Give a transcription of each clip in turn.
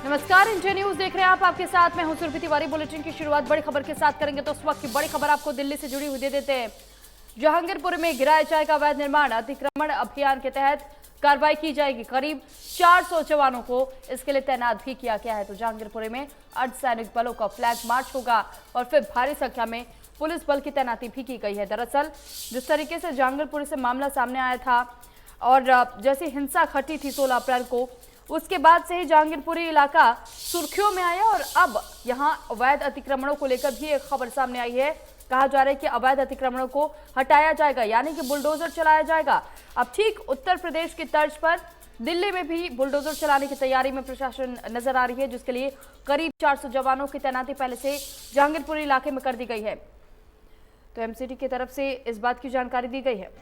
नमस्कार, India news देख रहे हैं आप। आपके साथ मैं हूं सुरभि तिवारी। बुलेटिन की शुरुआत बड़ी खबर के साथ करेंगे तो उस वक्त की बड़ी खबर आपको दिल्ली से जुड़ी हुई दे देते हैं। जहांगीरपुर में गिराया जाएगा अवैध निर्माण। अतिक्रमण अभियान के तहत कार्रवाई की जाएगी। करीब 400 जवानों को इसके लिए तैनात भी किया गया है। तो जहांगीरपुर में अर्धसैनिक बलों का फ्लैग मार्च होगा और फिर भारी संख्या में पुलिस बल की तैनाती भी की गई है। दरअसल जिस तरीके से जहांगीरपुर से मामला सामने आया था और जैसी हिंसा घटी थी 16 अप्रैल को, उसके बाद से ही जहांगीरपुरी इलाका सुर्खियों में आया और अब यहां अवैध अतिक्रमणों को लेकर भी एक खबर सामने आई है। कहा जा रहा है कि अवैध अतिक्रमणों को हटाया जाएगा, यानी कि बुलडोजर चलाया जाएगा। अब ठीक उत्तर प्रदेश की तर्ज पर दिल्ली में भी बुलडोजर चलाने की तैयारी में प्रशासन नजर आ रही है, जिसके लिए करीब 400 जवानों की तैनाती पहले से जहांगीरपुर इलाके में कर दी गई है। तो एमसीडी की तरफ से इस बात की जानकारी दी गई है।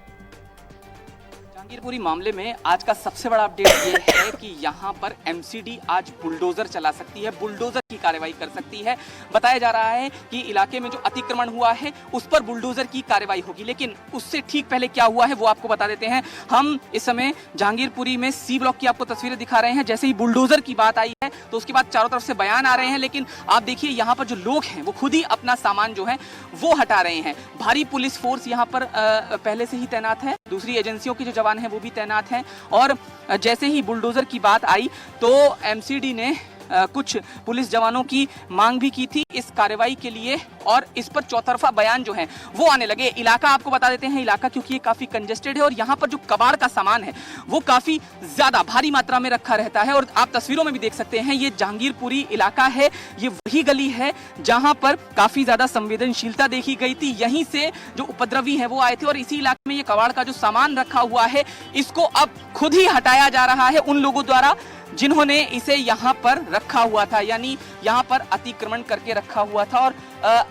जहांगीरपुरी मामले में आज का सबसे बड़ा अपडेट ये है कि यहाँ पर एमसीडी आज बुलडोजर चला सकती है, बुलडोजर की कार्रवाई कर सकती है। बताया जा रहा है कि इलाके में जो अतिक्रमण हुआ है उस पर बुलडोजर की कार्रवाई होगी, लेकिन उससे ठीक पहले क्या हुआ है वो आपको बता देते हैं। हम इस समय जहांगीरपुरी में सी ब्लॉक की आपको तस्वीरें दिखा रहे हैं। जैसे ही बुलडोजर की बात आई है तो उसके बाद चारों तरफ से बयान आ रहे हैं, लेकिन आप देखिए यहाँ पर जो लोग हैं वो खुद ही अपना सामान जो है वो हटा रहे हैं। भारी पुलिस फोर्स यहाँ पर पहले से ही तैनात है, दूसरी एजेंसियों के जो जवान हैं वो भी तैनात हैं। और जैसे ही बुलडोजर की बात आई तो एमसीडी ने कुछ पुलिस जवानों की मांग भी की थी इस कार्रवाई के लिए, और इस पर चौतरफा बयान जो है वो आने लगे। इलाका आपको बता देते हैं, इलाका क्योंकि ये काफी कंजेस्टेड है और यहाँ पर जो कबाड़ का सामान है वो काफी ज्यादा भारी मात्रा में रखा रहता है। और आप तस्वीरों में भी देख सकते हैं, ये जहांगीरपुरी इलाका है, ये वही गली है जहां पर काफी ज्यादा संवेदनशीलता देखी गई थी। यहीं से जो उपद्रवी है वो आए थे और इसी इलाके में ये कबाड़ का जो सामान रखा हुआ है इसको अब खुद ही हटाया जा रहा है उन लोगों द्वारा जिन्होंने इसे यहाँ पर रखा हुआ था, यानी यहाँ पर अतिक्रमण करके रखा हुआ था। और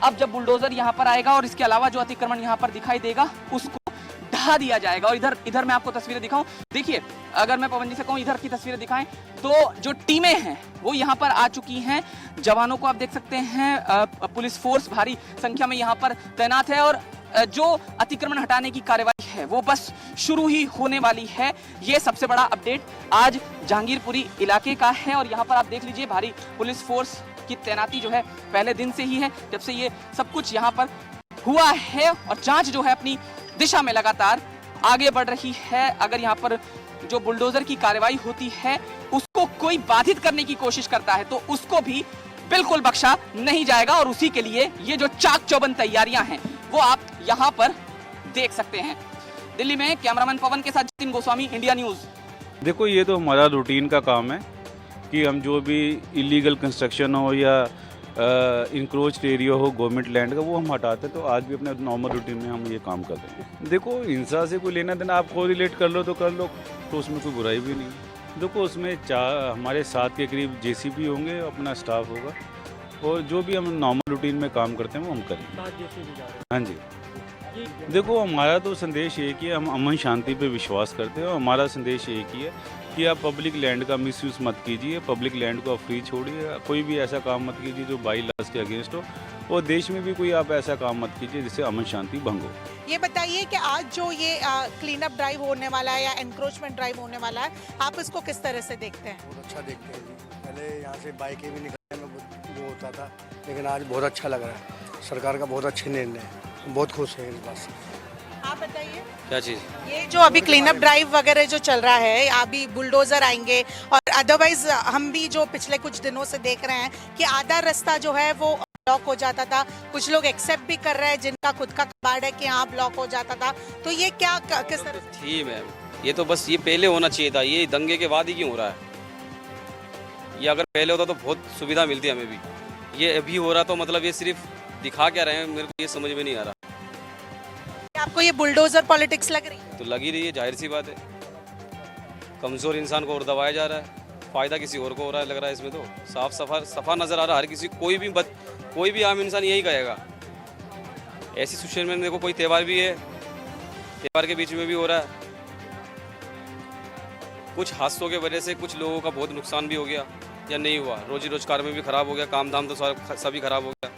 अब जब बुलडोजर यहाँ पर आएगा और इसके अलावा जो अतिक्रमण यहाँ पर दिखाई देगा उसको ढहा दिया जाएगा। और इधर मैं आपको तस्वीरें दिखाऊं, देखिए अगर मैं पवन जी से कहूं इधर की तस्वीरें दिखाएं तो जो टीमें हैं वो यहाँ पर आ चुकी हैं। जवानों को आप देख सकते हैं, पुलिस फोर्स भारी संख्या में यहाँ पर तैनात है और जो अतिक्रमण हटाने की कार्रवाई है वो बस शुरू ही होने वाली है। ये सबसे बड़ा अपडेट आज जहांगीरपुरी इलाके का है। और यहाँ पर आप देख लीजिए भारी पुलिस फोर्स की तैनाती जो है पहले दिन से ही है, जब से ये सब कुछ यहाँ पर हुआ है। और जांच जो है अपनी दिशा में लगातार आगे बढ़ रही है। अगर यहाँ पर जो बुलडोजर की कार्रवाई होती है उसको कोई बाधित करने की कोशिश करता है तो उसको भी बिल्कुल बख्शा नहीं जाएगा। और उसी के लिए ये जो चाक चौबंद तैयारियां हैं वो आप यहाँ पर देख सकते हैं। दिल्ली में कैमरामैन पवन के साथ जतिन गोस्वामी, इंडिया न्यूज। देखो, ये तो हमारा रूटीन का काम है कि हम जो भी इलीगल कंस्ट्रक्शन हो या इंक्रोच्ड एरिया हो गवर्नमेंट लैंड का वो हम हटाते हैं। तो आज भी अपने नॉर्मल रूटीन में हम ये काम कर रहे हैं। देखो, हिंसा से कोई लेना देना आप को रिलेट कर लो तो कर लो, तो उसमें कोई बुराई भी नहीं। देखो, उसमें हमारे 7 के करीब जेसीबी होंगे, अपना स्टाफ होगा और जो भी हम नॉर्मल रूटीन में काम करते हैं वो हम करेंगे। हाँ जी, देखो हमारा तो संदेश एक ही है, हम अमन शांति पे विश्वास करते हैं और हमारा संदेश एक ही है कि आप पब्लिक लैंड का मिसयूज़ मत कीजिए, पब्लिक लैंड को आप फ्री छोड़िए, कोई भी ऐसा काम मत कीजिए जो बाई लॉज के अगेंस्ट हो, और देश में भी कोई आप ऐसा काम मत कीजिए जिससे अमन शांति भंग हो। ये बताइए कि आज जो ये क्लीन अप ड्राइव होने वाला है या एनक्रोचमेंट ड्राइव होने वाला है, आप इसको किस तरह से देखते हैं? बहुत अच्छा देखते हैं जी। पहले यहाँ से बाइकें भी निकलने में वो होता था, लेकिन आज बहुत अच्छा लग रहा है। सरकार का बहुत अच्छे निर्णय है, हम बहुत खुश हैं इस बात से। आप बताइए क्या चीज़? ये जो अभी क्लीन अप ड्राइव वगैरह जो चल रहा है, अभी बुलडोजर आएंगे और अदरवाइज हम भी जो पिछले कुछ दिनों से देख रहे हैं कि आधा रास्ता जो है वो ब्लॉक हो जाता था। कुछ लोग एक्सेप्ट भी कर रहे हैं जिनका खुद का कबाड़ है कि यहाँ ब्लॉक हो जाता था। तो ये क्या किस तरह से? ठीक है, ये तो बस ये पहले होना चाहिए था, ये दंगे के बाद ही क्यों हो रहा है? ये अगर पहले होता तो बहुत सुविधा मिलती हमें भी। ये अभी हो रहा तो मतलब ये सिर्फ दिखा क्या रहे हैं, मेरे को ये समझ में नहीं आ रहा। आपको ये बुलडोजर पॉलिटिक्स लग रही है? तो लगी रही है, जाहिर सी बात है। कमज़ोर इंसान को और दबाया जा रहा है, फ़ायदा किसी और को हो रहा है लग रहा है। इसमें तो साफ सफा नज़र आ रहा है हर किसी, कोई भी आम इंसान यही कहेगा। ऐसी सिचुएशन में देखो, कोई त्यौहार भी है, त्यौहार के बीच में भी हो रहा है। कुछ हादसों के वजह से कुछ लोगों का बहुत नुकसान भी हो गया या नहीं हुआ, रोजी रोजगार में भी खराब हो गया, काम धाम तो सभी खराब हो गया।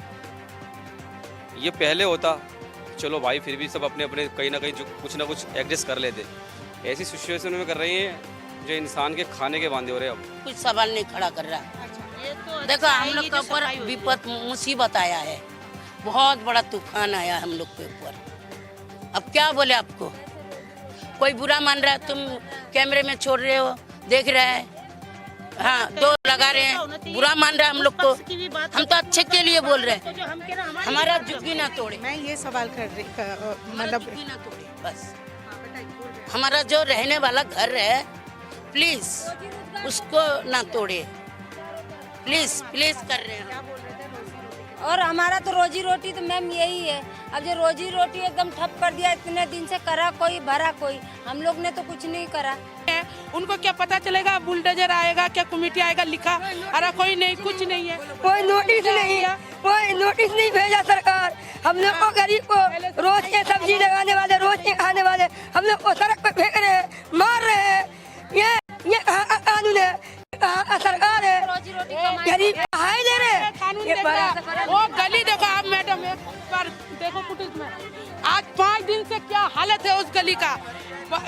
ये पहले होता चलो भाई, फिर भी सब अपने अपने कहीं ना कहीं जो कुछ ना कुछ एडजस्ट कर लेते। ऐसी सिचुएशन में कर रही हैं जो इंसान के खाने के बांधे हो रहे हैं। अब कुछ सवाल नहीं खड़ा कर रहा है। अच्छा, देखो हम लोग के ऊपर विपत मुसीबत आया है, बहुत बड़ा तूफान आया हम लोग के ऊपर। अब क्या बोले आपको, कोई बुरा मान रहा है, तुम कैमरे में छोड़ रहे हो, देख रहे हैं, हाँ दो लगा रहे हैं, बुरा मान रहा है हम लोग को। हम तो अच्छे के लिए बोल रहे हैं, हमारा झुग्गी ना तोड़े। मैं ये सवाल कर रही मतलब झुग्गी ना तोड़े बस। हमारा जो रहने वाला घर है प्लीज उसको ना तोड़े, प्लीज प्लीज कर रहे हैं। और हमारा तो रोजी रोटी तो मैम यही है। अब जो रोजी रोटी एकदम ठप कर दिया, इतने दिन से करा कोई भरा कोई, हम लोग ने तो कुछ नहीं करा। उनको क्या पता चलेगा बुलडोजर आएगा क्या कमेटी आएगा लिखा, अरे कोई नहीं, कुछ नहीं है, कोई नोटिस नहीं है, कोई नोटिस नहीं भेजा सरकार। हम लोग को गरीब को रोज के सब्जी लगाने वाले, रोज के खाने वाले, हम लोग को सड़क पे फेंक रहे हैं, मार रहे हैं। ये कहाँ का कानून है, कहाँ का सरकार है, गरीब हाय दे रहे हैं। कानून वो गली देखो आप मैडम, एक बार देखो फुटेज में, आज 5 दिन से क्या हालत है उस गली का।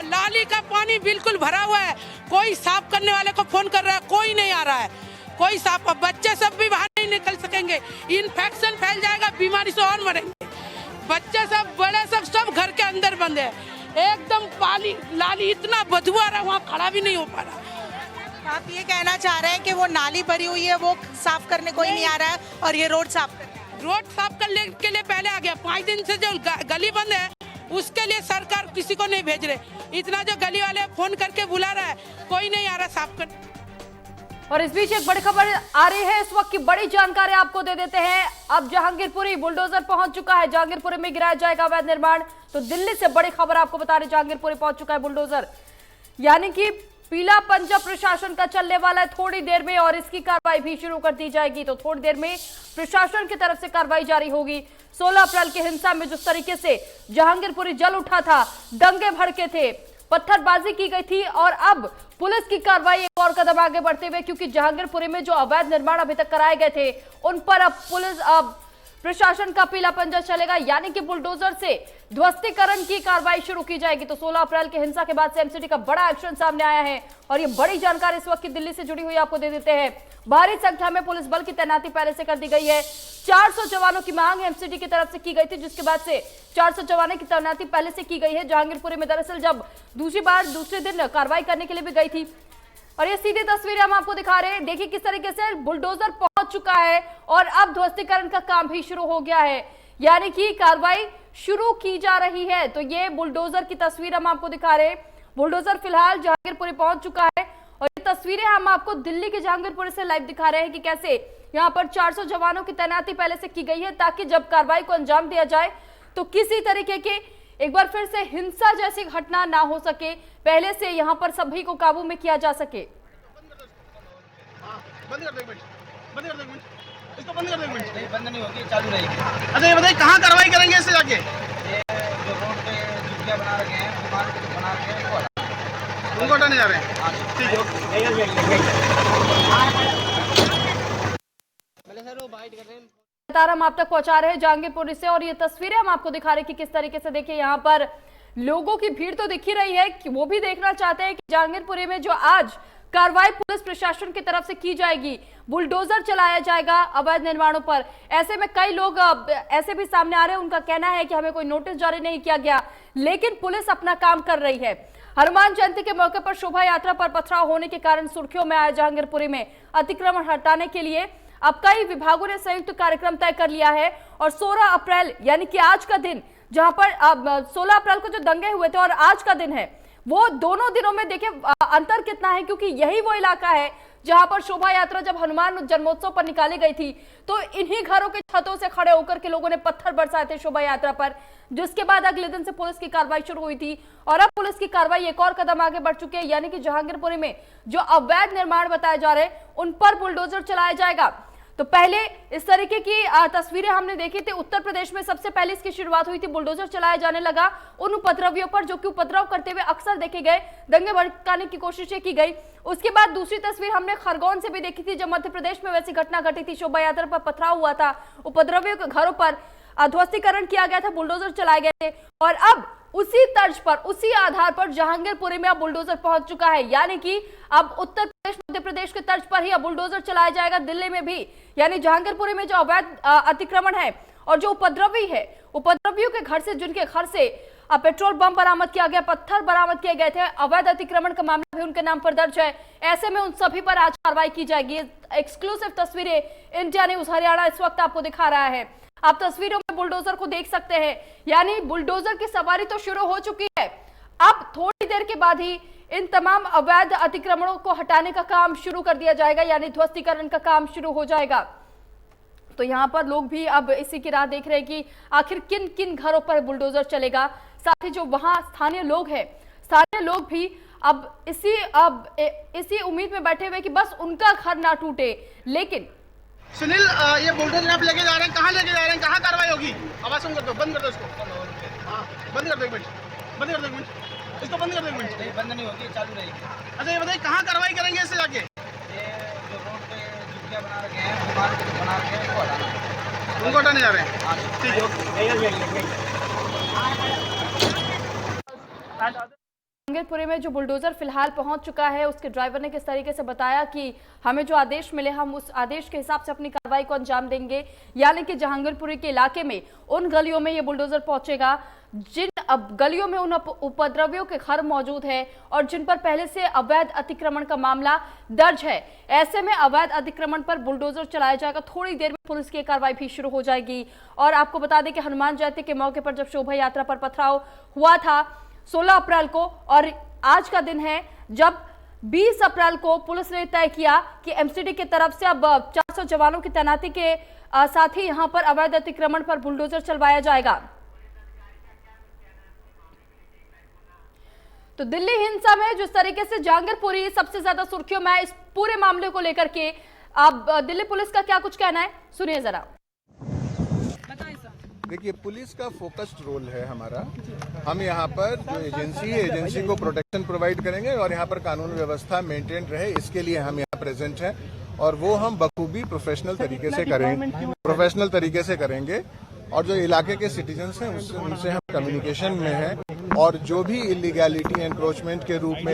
नाली का पानी बिल्कुल भरा हुआ है, कोई साफ करने वाले को फोन कर रहा है, कोई नहीं आ रहा है, कोई साफ। बच्चे सब भी बाहर नहीं निकल सकेंगे, इन्फेक्शन फैल जाएगा, बीमारी से और मरेंगे। बच्चे सब बड़े सब घर के अंदर बंद है, एकदम पानी नाली इतना बदबू आ रहा है, वहाँ खड़ा भी नहीं हो पा रहा। आप ये कहना चाह रहे हैं कि वो नाली भरी हुई है, वो साफ करने कोई नहीं आ रहा है और ये रोड साफ करने के लिए पहले आ गया। 5 दिन से जो गली बंद है उसके लिए सरकार किसी को नहीं भेज रहे, इतना जो गली वाले फोन करके बुला रहा है, कोई नहीं आ रहा साफ करने। और इस बीच एक बड़ी खबर आ रही है, इस वक्त की बड़ी जानकारी आपको दे देते हैं। अब जहांगीरपुरी बुलडोजर पहुंच चुका है, जहांगीरपुरी में गिराया जाएगा अवैध निर्माण। तो दिल्ली से बड़ी खबर आपको बता रहे, जहांगीरपुरी पहुंच चुका है बुलडोजर, यानी कि पीला पंजा प्रशासन का चलने वाला है थोड़ी देर में, और इसकी कार्रवाई भी शुरू कर दी जाएगी। तो थोड़ी देर में प्रशासन की तरफ से कार्रवाई जारी होगी। 16 अप्रैल की हिंसा में जिस तरीके से जहांगीरपुरी जल उठा था, दंगे भड़के थे, पत्थरबाजी की गई थी, और अब पुलिस की कार्रवाई एक और कदम आगे बढ़ते हुए, क्योंकि जहांगीरपुरी में जो अवैध निर्माण अभी तक कराए गए थे उन पर अब प्रशासन का पीला पंजा चलेगा, यानी कि बुलडोजर से ध्वस्तीकरण की कार्रवाई शुरू की जाएगी। तो 16 अप्रैल की हिंसा के बाद से एमसीडी का बड़ा एक्शन सामने आया है, और ये बड़ी जानकारी इस वक्त की दिल्ली से जुड़ी हुई आपको दे देते हैं। भारी संख्या में पुलिस बल की तैनाती पहले से कर दी गई है। 400 जवानों की मांग एमसीडी की तरफ से की गई थी, जिसके बाद से 400 जवानों की तैनाती पहले से की गई है। जहांगीरपुरी में दरअसल जब दूसरे दिन कार्रवाई करने के लिए भी गई थी, और ये सीधी तस्वीरें हम आपको दिखा रहे हैं। देखिए किस तरीके से बुलडोजर पहुंच चुका है और अब ध्वस्तीकरण का काम भी शुरू हो गया है, यानी कि कार्रवाई शुरू की जा रही है। तो ये बुलडोजर की तस्वीर हम आपको दिखा रहे हैं। बुलडोजर फिलहाल जहांगीरपुरी पहुंच चुका है, और ये तस्वीरें हम आपको दिल्ली के जहांगीरपुरी से लाइव दिखा रहे हैं कि कैसे यहाँ पर 400 जवानों की तैनाती पहले से की गई है, ताकि जब कार्रवाई को अंजाम दिया जाए तो किसी तरीके के एक बार फिर से हिंसा जैसी घटना ना हो सके, पहले से यहाँ पर सभी को काबू में किया जा सके। इसको बंद कर दो, नहीं बंद नहीं होगी, चालू रहेगी। अच्छा ये बताइए कहाँ कार्रवाई करेंगे इससे जाके? जो रोड पे झुग्गियाँ बना रखे हैं, दुकान बना रखे हैं, उनको हटाने जा रहे हैं। ठीक है, लगातार हम आप तक पहुंचा रहे हैं जहांगीरपुरी से, और ये तस्वीरें हम आपको दिखा रहे हैं कि किस तरीके से देखिए यहाँ पर लोगों की भीड़ तो दिख ही रही है, कि वो भी देखना चाहते हैं कि जहांगीरपुरी में जो आज कार्रवाई पुलिस प्रशासन की तरफ से की जाएगी, बुलडोजर चलाया जाएगा अवैध निर्माणों पर। ऐसे में कई लोग ऐसे भी सामने आ रहे हैं, उनका कहना है कि हमें कोई नोटिस जारी नहीं किया गया, लेकिन पुलिस अपना काम कर रही है। हनुमान जयंती के मौके पर शोभा यात्रा पर पथराव होने के कारण सुर्खियों में आया जहांगीरपुरी में अतिक्रमण हटाने के लिए अब कई विभागों ने संयुक्त कार्यक्रम तय कर लिया है, और 16 अप्रैल यानी कि आज का दिन, जहां पर 16 अप्रैल को जो दंगे हुए थे और आज का दिन है, वो दोनों दिनों में देखिए अंतर कितना है, क्योंकि यही वो इलाका है जहां पर शोभा यात्रा जब हनुमान जन्मोत्सव पर निकाली गई थी, तो इन्हीं घरों के छतों से खड़े होकर के लोगों ने पत्थर बरसाए थे शोभा यात्रा पर, जिसके बाद अगले दिन से पुलिस की कार्रवाई शुरू हुई थी। और अब पुलिस की कार्रवाई एक और कदम आगे बढ़ चुकी है, यानी कि जहांगीरपुरी में जो अवैध निर्माण बताए जा रहे हैं उन पर बुलडोजर चलाया जाएगा। तो पहले इस तरीके की तस्वीरें हमने देखी थी, उत्तर प्रदेश में सबसे पहले इसकी शुरुआत हुई थी, बुलडोजर चलाया जाने लगा उन उपद्रवियों पर जो कि उपद्रव करते हुए अक्सर देखे गए, दंगे भड़काने की कोशिशें की गई। उसके बाद दूसरी तस्वीर हमने खरगोन से भी देखी थी, जब मध्य प्रदेश में वैसी घटना घटी थी, शोभा यात्रा पर पथराव हुआ था, उपद्रवियों के घरों पर ध्वस्तीकरण किया गया था, बुलडोजर चलाए गए थे। और अब उसी तर्ज पर, उसी आधार पर जहांगीरपुरी में अब बुलडोजर पहुंच चुका है। यानी कि अब उत्तर प्रदेश, मध्य प्रदेश के तर्ज पर ही अब बुलडोजर चलाया जाएगा दिल्ली में भी। यानी जहांगीरपुरी में जो अवैध अतिक्रमण है और जो उपद्रवी है, उपद्रवियों के घर से, जिनके घर से पेट्रोल बम बरामद किया गया, पत्थर बरामद किए गए थे, अवैध अतिक्रमण का मामला भी उनके नाम पर दर्ज है। ऐसे में उन सभी पर आज कार्रवाई की जाएगी। एक्सक्लूसिव तस्वीरें इंडिया न्यूज हरियाणा इस वक्त आपको दिखा रहा है। आप तस्वीरों में बुलडोजर को देख सकते हैं। यानी बुलडोजर की सवारी तो शुरू हो चुकी है। अब थोड़ी देर के बाद ही इन तमाम अवैध अतिक्रमणों को हटाने का काम शुरू कर दिया जाएगा, यानी ध्वस्तीकरण का काम शुरू हो जाएगा। तो यहाँ पर लोग भी अब इसी की राह देख रहे हैं कि आखिर किन किन घरों पर बुलडोजर चलेगा। साथ ही जो वहां स्थानीय लोग हैं, स्थानीय लोग भी अब इसी उम्मीद में बैठे हुए कि बस उनका घर ना टूटे। लेकिन सुनील, ये बुलडोजर आप लेके जा रहे हैं, कहाँ लेके जा रहे हैं, कहाँ कार्रवाई होगी? आवाज सुन कर दो, बंद कर दो इसको। हाँ, बंद कर दो एक मिनट, बंद कर दो एक मिनट, इसको बंद कर दो एक मिनट। नहीं, बंद नहीं होगी, चालू रहेगी। अच्छा ये बताइए, कहाँ कार्रवाई करेंगे इससे जाके? ये जो रोड पे झुग्गियाँ बना रखे हैं, दुकान बना रखे हैं, उनको हटाने जा रहे हैं। ठीक है। जहांगीरपुरी में जो बुलडोजर फिलहाल पहुंच चुका है, उसके ड्राइवर ने किस तरीके से बताया कि हमें जो आदेश मिले, हम उस आदेश के हिसाब से अपनी कार्रवाई को अंजाम देंगे। यानी कि जहांगीरपुरी के इलाके में उन गलियों में ये बुलडोजर पहुंचेगा जिन गलियों में उन उपद्रवियों के घर मौजूद है और जिन पर पहले से अवैध अतिक्रमण का मामला दर्ज है। ऐसे में अवैध अतिक्रमण पर बुलडोजर चलाया जाएगा। थोड़ी देर में पुलिस की कार्रवाई भी शुरू हो जाएगी। और आपको बता दें कि हनुमान जयंती के मौके पर जब शोभा यात्रा पर पथराव हुआ था 16 अप्रैल को, और आज का दिन है जब 20 अप्रैल को पुलिस ने तय किया कि एमसीडी की तरफ से अब 400 जवानों की तैनाती के साथ ही यहां पर अवैध अतिक्रमण पर बुलडोजर चलवाया जाएगा। तो दिल्ली हिंसा में जिस तरीके से जहांगीरपुरी सबसे ज्यादा सुर्खियों में है, इस पूरे मामले को लेकर के अब दिल्ली पुलिस का क्या कुछ कहना है, सुनिए जरा। देखिए, पुलिस का फोकस्ड रोल है हमारा। हम यहाँ पर जो एजेंसी है, एजेंसी को प्रोटेक्शन प्रोवाइड करेंगे और यहाँ पर कानून व्यवस्था मेंटेन रहे, इसके लिए हम यहाँ प्रेजेंट हैं। और वो हम बखूबी प्रोफेशनल तरीके से करेंगे। और जो इलाके के सिटीजन्स हैं उनसे हम कम्युनिकेशन में हैं। और जो भी इलीगैलिटी एनक्रोचमेंट के रूप में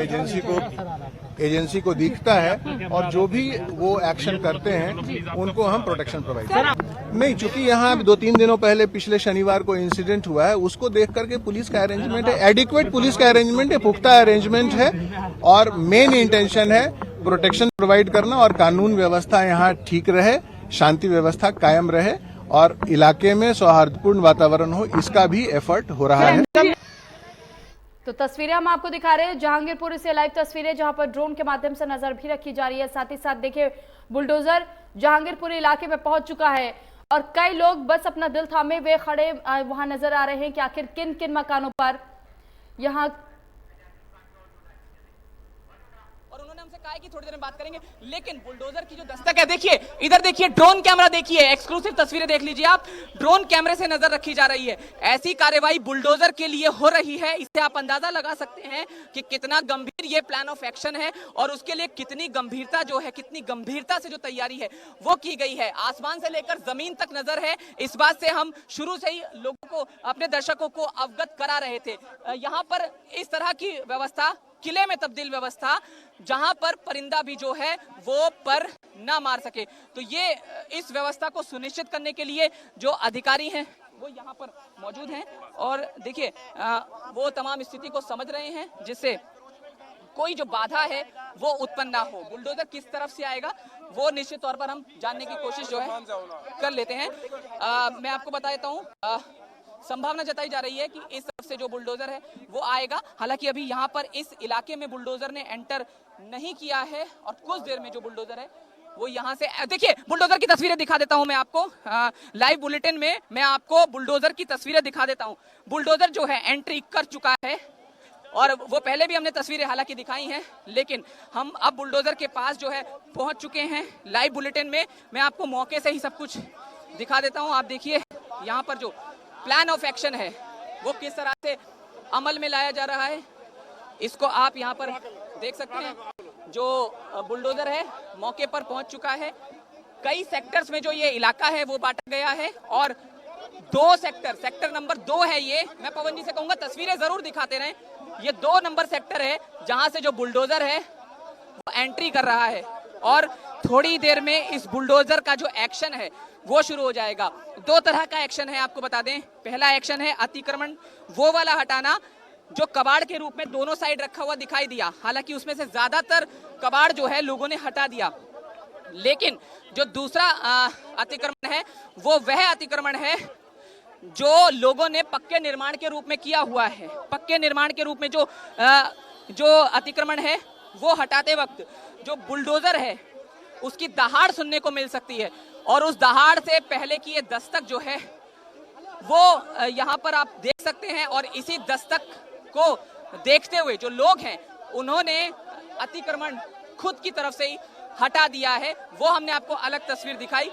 एजेंसी को दिखता है और जो भी वो एक्शन करते हैं, उनको हम प्रोटेक्शन प्रोवाइड करें। नहीं, चूंकि यहाँ 2-3 दिनों पहले पिछले शनिवार को इंसिडेंट हुआ है, उसको देख करके पुलिस का अरेंजमेंट है, एडिक्वेट पुलिस का अरेंजमेंट है, पुख्ता अरेंजमेंट है। और मेन इंटेंशन है प्रोटेक्शन प्रोवाइड करना और कानून व्यवस्था यहाँ ठीक रहे, शांति व्यवस्था कायम रहे और इलाके में सौहार्दपूर्ण वातावरण हो, इसका भी एफर्ट हो रहा है। तो तस्वीरें हम आपको दिखा रहे हैं जहांगीरपुरी से, लाइव तस्वीरें जहां पर ड्रोन के माध्यम से नजर भी रखी जा रही है। साथ ही साथ देखिए, बुलडोजर जहांगीरपुरी इलाके में पहुंच चुका है और कई लोग बस अपना दिल थामे हुए खड़े वहां नजर आ रहे हैं कि आखिर किन किन मकानों पर यहाँ। और उन्होंने हमसे कहा है कि थोड़ी देर में बात करेंगे, लेकिन बुलडोजर की जो दस्तक है, देखिए इधर, देखिए ड्रोन कैमरा, देखिए एक्सक्लूसिव तस्वीरें देख लीजिए आप। ड्रोन कैमरे से नजर रखी जा रही है। ऐसी कार्रवाई बुलडोजर के लिए हो रही है, इससे आप अंदाजा लगा सकते हैं कि कितना गंभीर ये प्लान ऑफ एक्शन है और उसके लिए कितनी गंभीरता जो है, कितनी गंभीरता से जो तैयारी है वो की गई है। आसमान से लेकर जमीन तक नजर है। इस बात से हम शुरू से ही लोगों को, अपने दर्शकों को अवगत करा रहे थे। यहाँ पर इस तरह की व्यवस्था, किले में तब्दील व्यवस्था, जहां पर परिंदा भी जो है वो पर ना मार सके। तो ये इस व्यवस्था को सुनिश्चित करने के लिए जो अधिकारी हैं वो यहाँ पर मौजूद हैं और देखिए वो तमाम स्थिति को समझ रहे हैं, जिससे कोई जो बाधा है वो उत्पन्न ना हो। बुलडोजर किस तरफ से आएगा वो निश्चित तौर पर हम जानने की कोशिश जो है कर लेते हैं। मैं आपको बता देता हूँ, संभावना जताई जा रही है कि इस तरफ से जो बुलडोजर है वो आएगा। हालांकि अभी यहाँ पर इस इलाके में बुलडोजर ने एंटर नहीं किया है और कुछ देर में जो बुलडोजर है वो यहाँ से, देखिए बुलडोजर की तस्वीरें दिखा देता हूँ मैं आपको। लाइव बुलेटिन में मैं आपको बुलडोजर की तस्वीरें दिखा देता हूँ। बुलडोजर जो है एंट्री कर चुका है और वो पहले भी हमने तस्वीरें हालांकि दिखाई हैं, लेकिन हम अब बुलडोजर के पास जो है पहुंच चुके हैं। लाइव बुलेटिन में मैं आपको मौके से ही सब कुछ दिखा देता हूं। आप देखिए यहाँ पर जो प्लान ऑफ एक्शन है वो किस तरह से अमल में लाया जा रहा है, इसको आप यहाँ पर देख सकते हैं। जो बुलडोजर है मौके पर पहुंच चुका है। कई सेक्टर्स में जो ये इलाका है वो बांटा गया है और दो सेक्टर नंबर 2 है ये। मैं पवन जी से कहूंगा तस्वीरें जरूर दिखाते रहें। ये 2 नंबर सेक्टर है जहां से जो बुलडोजर है वो एंट्री कर रहा है और थोड़ी देर में इस बुलडोजर का जो एक्शन है वो शुरू हो जाएगा। 2 तरह का एक्शन है, आपको बता दें। पहला एक्शन है अतिक्रमण वो वाला हटाना जो कबाड़ के रूप में दोनों साइड रखा हुआ दिखाई दिया। हालांकि उसमें से ज्यादातर कबाड़ जो है लोगों ने हटा दिया, लेकिन जो दूसरा अतिक्रमण है वो वह अतिक्रमण है जो लोगों ने पक्के निर्माण के रूप में किया हुआ है। पक्के निर्माण के रूप में जो अतिक्रमण है वो हटाते वक्त जो बुलडोजर है उसकी दहाड़ सुनने को मिल सकती है और उस दहाड़ से पहले की ये दस्तक जो है वो यहाँ पर आप देख सकते हैं। और इसी दस्तक को देखते हुए जो लोग हैं उन्होंने अतिक्रमण खुद की तरफ से ही हटा दिया है। वो हमने आपको अलग तस्वीर दिखाई।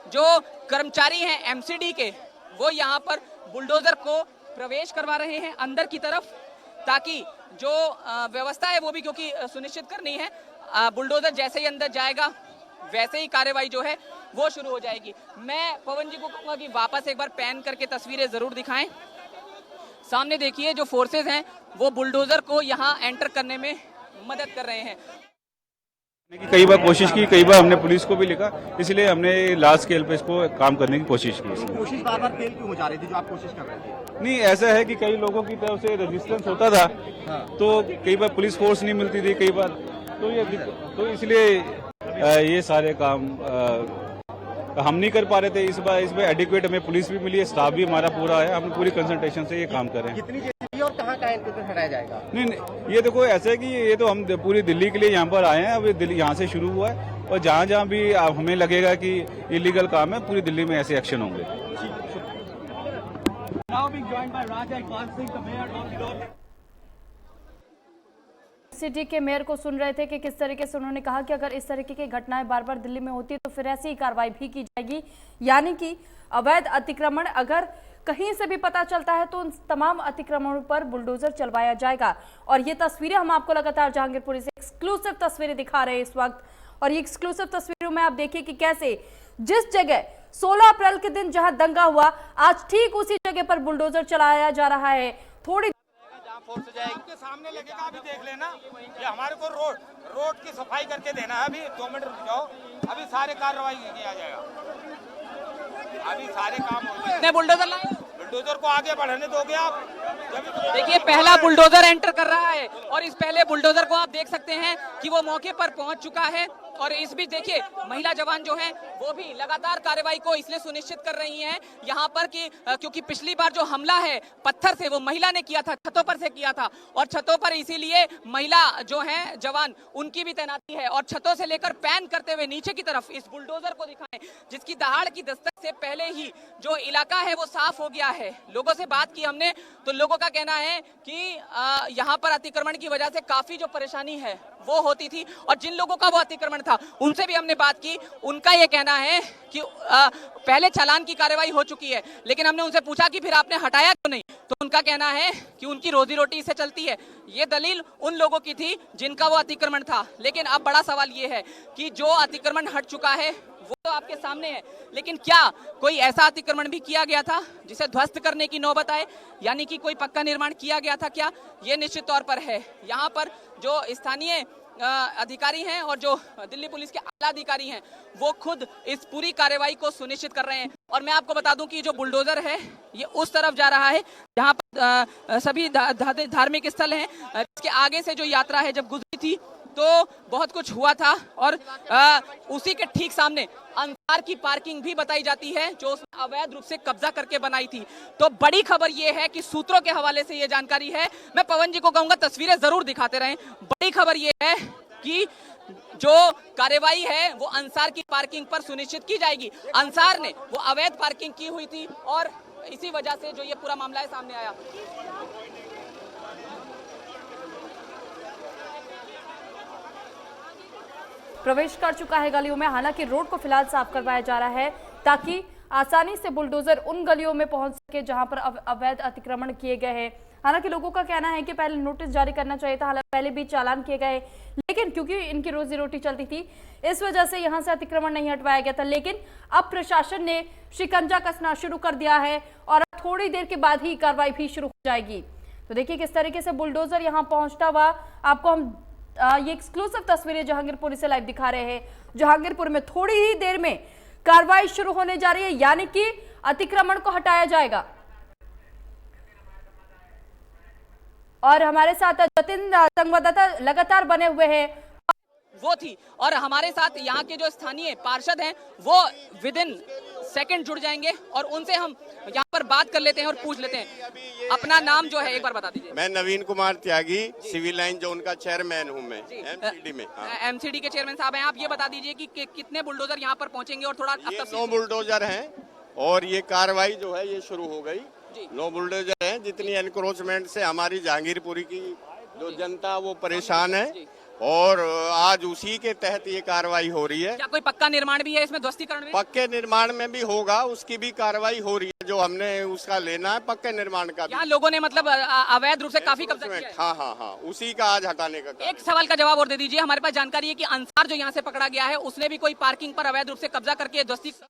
जो कर्मचारी हैं एमसीडी के वो यहाँ पर बुलडोजर को प्रवेश करवा रहे हैं अंदर की तरफ, ताकि जो व्यवस्था है वो भी क्योंकि सुनिश्चित करनी है। बुलडोजर जैसे ही अंदर जाएगा वैसे ही कार्रवाई जो है वो शुरू हो जाएगी। मैं पवन जी को कहूंगा कि वापस एक बार पैन करके तस्वीरें जरूर दिखाएं। सामने देखिए जो फोर्सेस हैं वो बुलडोजर को यहाँ एंटर करने में मदद कर रहे हैं। कई बार कोशिश की, कई बार हमने पुलिस को भी लिखा, इसलिए हमने लार्ज स्केल पे इसको काम करने की कोशिश की। कोशिश बार फेल क्यों हो जा रही थी जो आप कोशिश कर रहे थे? नहीं, ऐसा है कि कई लोगों की तरफ से रेजिस्टेंस होता था। तो कई बार पुलिस फोर्स नहीं मिलती थी, कई बार तो इसलिए ये सारे काम हम नहीं कर पा रहे थे। इस बार एडिक्वेट हमें पुलिस भी मिली है, स्टाफ भी हमारा पूरा है, हम पूरी कंसंट्रेशन से ये काम कर रहे हैं। कितनी जेसीबी और कहाँ हटाया जाएगा? नहीं, ये देखो ऐसा है कि ये तो हम पूरी दिल्ली के लिए यहाँ पर आए हैं। अभी दिल्ली यहाँ से शुरू हुआ है और जहाँ जहाँ भी हमें लगेगा कि इलीगल काम है पूरी दिल्ली में ऐसे एक्शन होंगे। सिटी के मेयर को सुन रहे थे कि किस तरीके से उन्होंने कहा कि अगर इस तरीके की घटनाएं बार बार दिल्ली में होती है तो फिर ऐसी ही कार्रवाई भी की जाएगी। यानी कि अवैध अतिक्रमण अगर कहीं से भी पता चलता है तो उन तमाम अतिक्रमणों पर बुलडोजर चलवाया जाएगा। और ये तस्वीरें हम आपको लगातार जहांगीरपुरी से एक्सक्लूसिव तस्वीरें दिखा रहे हैं इस वक्त। और ये एक्सक्लूसिव तस्वीरों में आप देखिए कि कैसे जिस जगह 16 अप्रैल के दिन जहां दंगा हुआ, आज ठीक उसी जगह पर बुलडोजर चलाया जा रहा है। थोड़ी आपके सामने लगेगा, अभी देख लेना। ये हमारे को रोड की सफाई करके देना है। अभी 2 मिनट रुक जाओ, अभी सारे कार्रवाई किया जाएगा। अभी सारे काम हो गए। बुलडोजर लाए, बुलडोजर को आगे बढ़ने दोगे आप? देखिए पहला बुलडोजर एंटर कर रहा है और इस पहले बुलडोजर को आप देख सकते हैं कि वो मौके पर पहुंच चुका है। और इस बीच देखिए महिला जवान जो हैं वो भी लगातार कार्रवाई को इसलिए सुनिश्चित कर रही हैं यहाँ पर कि क्योंकि पिछली बार जो हमला है पत्थर से वो महिला ने किया था, छतों पर से किया था और छतों पर इसीलिए महिला जो हैं जवान उनकी भी तैनाती है। और छतों से लेकर पैन करते हुए नीचे की तरफ इस बुलडोजर को दिखाएं जिसकी दहाड़ की दस्तक से पहले ही जो इलाका है वो साफ हो गया है। लोगों से बात की हमने तो लोगों का कहना है कि यहाँ पर अतिक्रमण की वजह से काफी जो परेशानी है वो होती थी और जिन लोगों का वो अतिक्रमण था उनसे भी हमने बात की। उनका ये कहना है कि पहले चालान की कार्रवाई हो चुकी है, लेकिन हमने उनसे पूछा कि फिर आपने हटाया क्यों नहीं, तो उनका कहना है कि उनकी रोजी रोटी इससे चलती है। ये दलील उन लोगों की थी जिनका वो अतिक्रमण था। लेकिन अब बड़ा सवाल ये है कि जो अतिक्रमण हट चुका है वो तो आपके सामने है, लेकिन क्या कोई ऐसा अतिक्रमण भी किया गया था जिसे ध्वस्त करने की नौबत आए, यानी कि कोई पक्का निर्माण किया गया था क्या? ये निश्चित तौर पर है। यहाँ पर जो स्थानीय अधिकारी हैं और जो दिल्ली पुलिस के आला अधिकारी हैं वो खुद इस पूरी कार्रवाई को सुनिश्चित कर रहे हैं। और मैं आपको बता दूं कि जो बुलडोजर है ये उस तरफ जा रहा है जहाँ पर सभी धार्मिक स्थल हैं। इसके आगे से जो यात्रा है जब गुजरी थी तो बहुत कुछ हुआ था और उसी के ठीक सामने अंसार की पार्किंग भी बताई जाती है जो उसने अवैध रूप से कब्जा करके बनाई थी। तो बड़ी खबर यह है कि सूत्रों के हवाले से यह जानकारी है। मैं पवन जी को कहूंगा तस्वीरें जरूर दिखाते रहें। बड़ी खबर यह है कि जो कार्रवाई है वो अंसार की पार्किंग पर सुनिश्चित की जाएगी। अंसार ने वो अवैध पार्किंग की हुई थी और इसी वजह से जो ये पूरा मामला है सामने आया। प्रवेश कर चुका है गलियों में। हालांकि रोड को फिलहाल साफ करवाया जा रहा है ताकि आसानी से बुलडोजर उन गलियों में पहुंच सके जहां पर अवैध अतिक्रमण किए गए हैं। हालांकि लोगों का कहना है कि पहले नोटिस जारी करना चाहिए था, हालांकि पहले भी चालान किए गए, लेकिन क्योंकि इनकी रोजी रोटी चलती थी इस वजह से यहां से अतिक्रमण नहीं हटवाया गया था। लेकिन अब प्रशासन ने शिकंजा कसना शुरू कर दिया है और अब थोड़ी देर के बाद ही कार्रवाई भी शुरू हो जाएगी। तो देखिए किस तरीके से बुलडोजर यहाँ पहुंचता हुआ आपको हम ये एक्सक्लूसिव तस्वीरें जहांगीरपुरी से लाइव दिखा रहे हैं। जहांगीरपुर में थोड़ी ही देर में कार्रवाई शुरू होने जा रही है, यानी कि अतिक्रमण को हटाया जाएगा। और हमारे साथ जतिन संवाददाता लगातार बने हुए हैं। वो थी और हमारे साथ यहाँ के जो स्थानीय पार्षद हैं वो विद इन सेकंड जुड़ जाएंगे और उनसे हम यहाँ पर बात कर लेते हैं और पूछ लेते हैं। अपना नाम जो है एक बार बता दीजिए। मैं नवीन कुमार त्यागी, सिविल लाइन जोन का चेयरमैन हूँ मैं एमसीडी में। एमसीडी के चेयरमैन साहब हैं आप, ये बता दीजिए कि कितने बुलडोजर यहाँ पर पहुंचेंगे और थोड़ा ये 9 बुलडोजर हैं और ये कार्रवाई जो है ये शुरू हो गई। 9 बुलडोजर हैं। जितनी एनक्रोचमेंट से हमारी जहांगीरपुरी की जो जनता वो परेशान है और आज उसी के तहत ये कार्रवाई हो रही है। क्या कोई पक्का निर्माण भी है इसमें, ध्वस्तीकरण भी? पक्के निर्माण में भी होगा, उसकी भी कार्रवाई हो रही है। जो हमने उसका लेना है पक्के निर्माण का। यहाँ लोगों ने मतलब अवैध रूप से काफी कब्जा किया है। हाँ, उसी का आज हटाने का। एक सवाल का जवाब और दे दीजिए। हमारे पास जानकारी है कि अंसार जो यहाँ से पकड़ा गया है उसने भी कोई पार्किंग पर अवैध रूप से कब्जा करके ध्वस्तीकरण।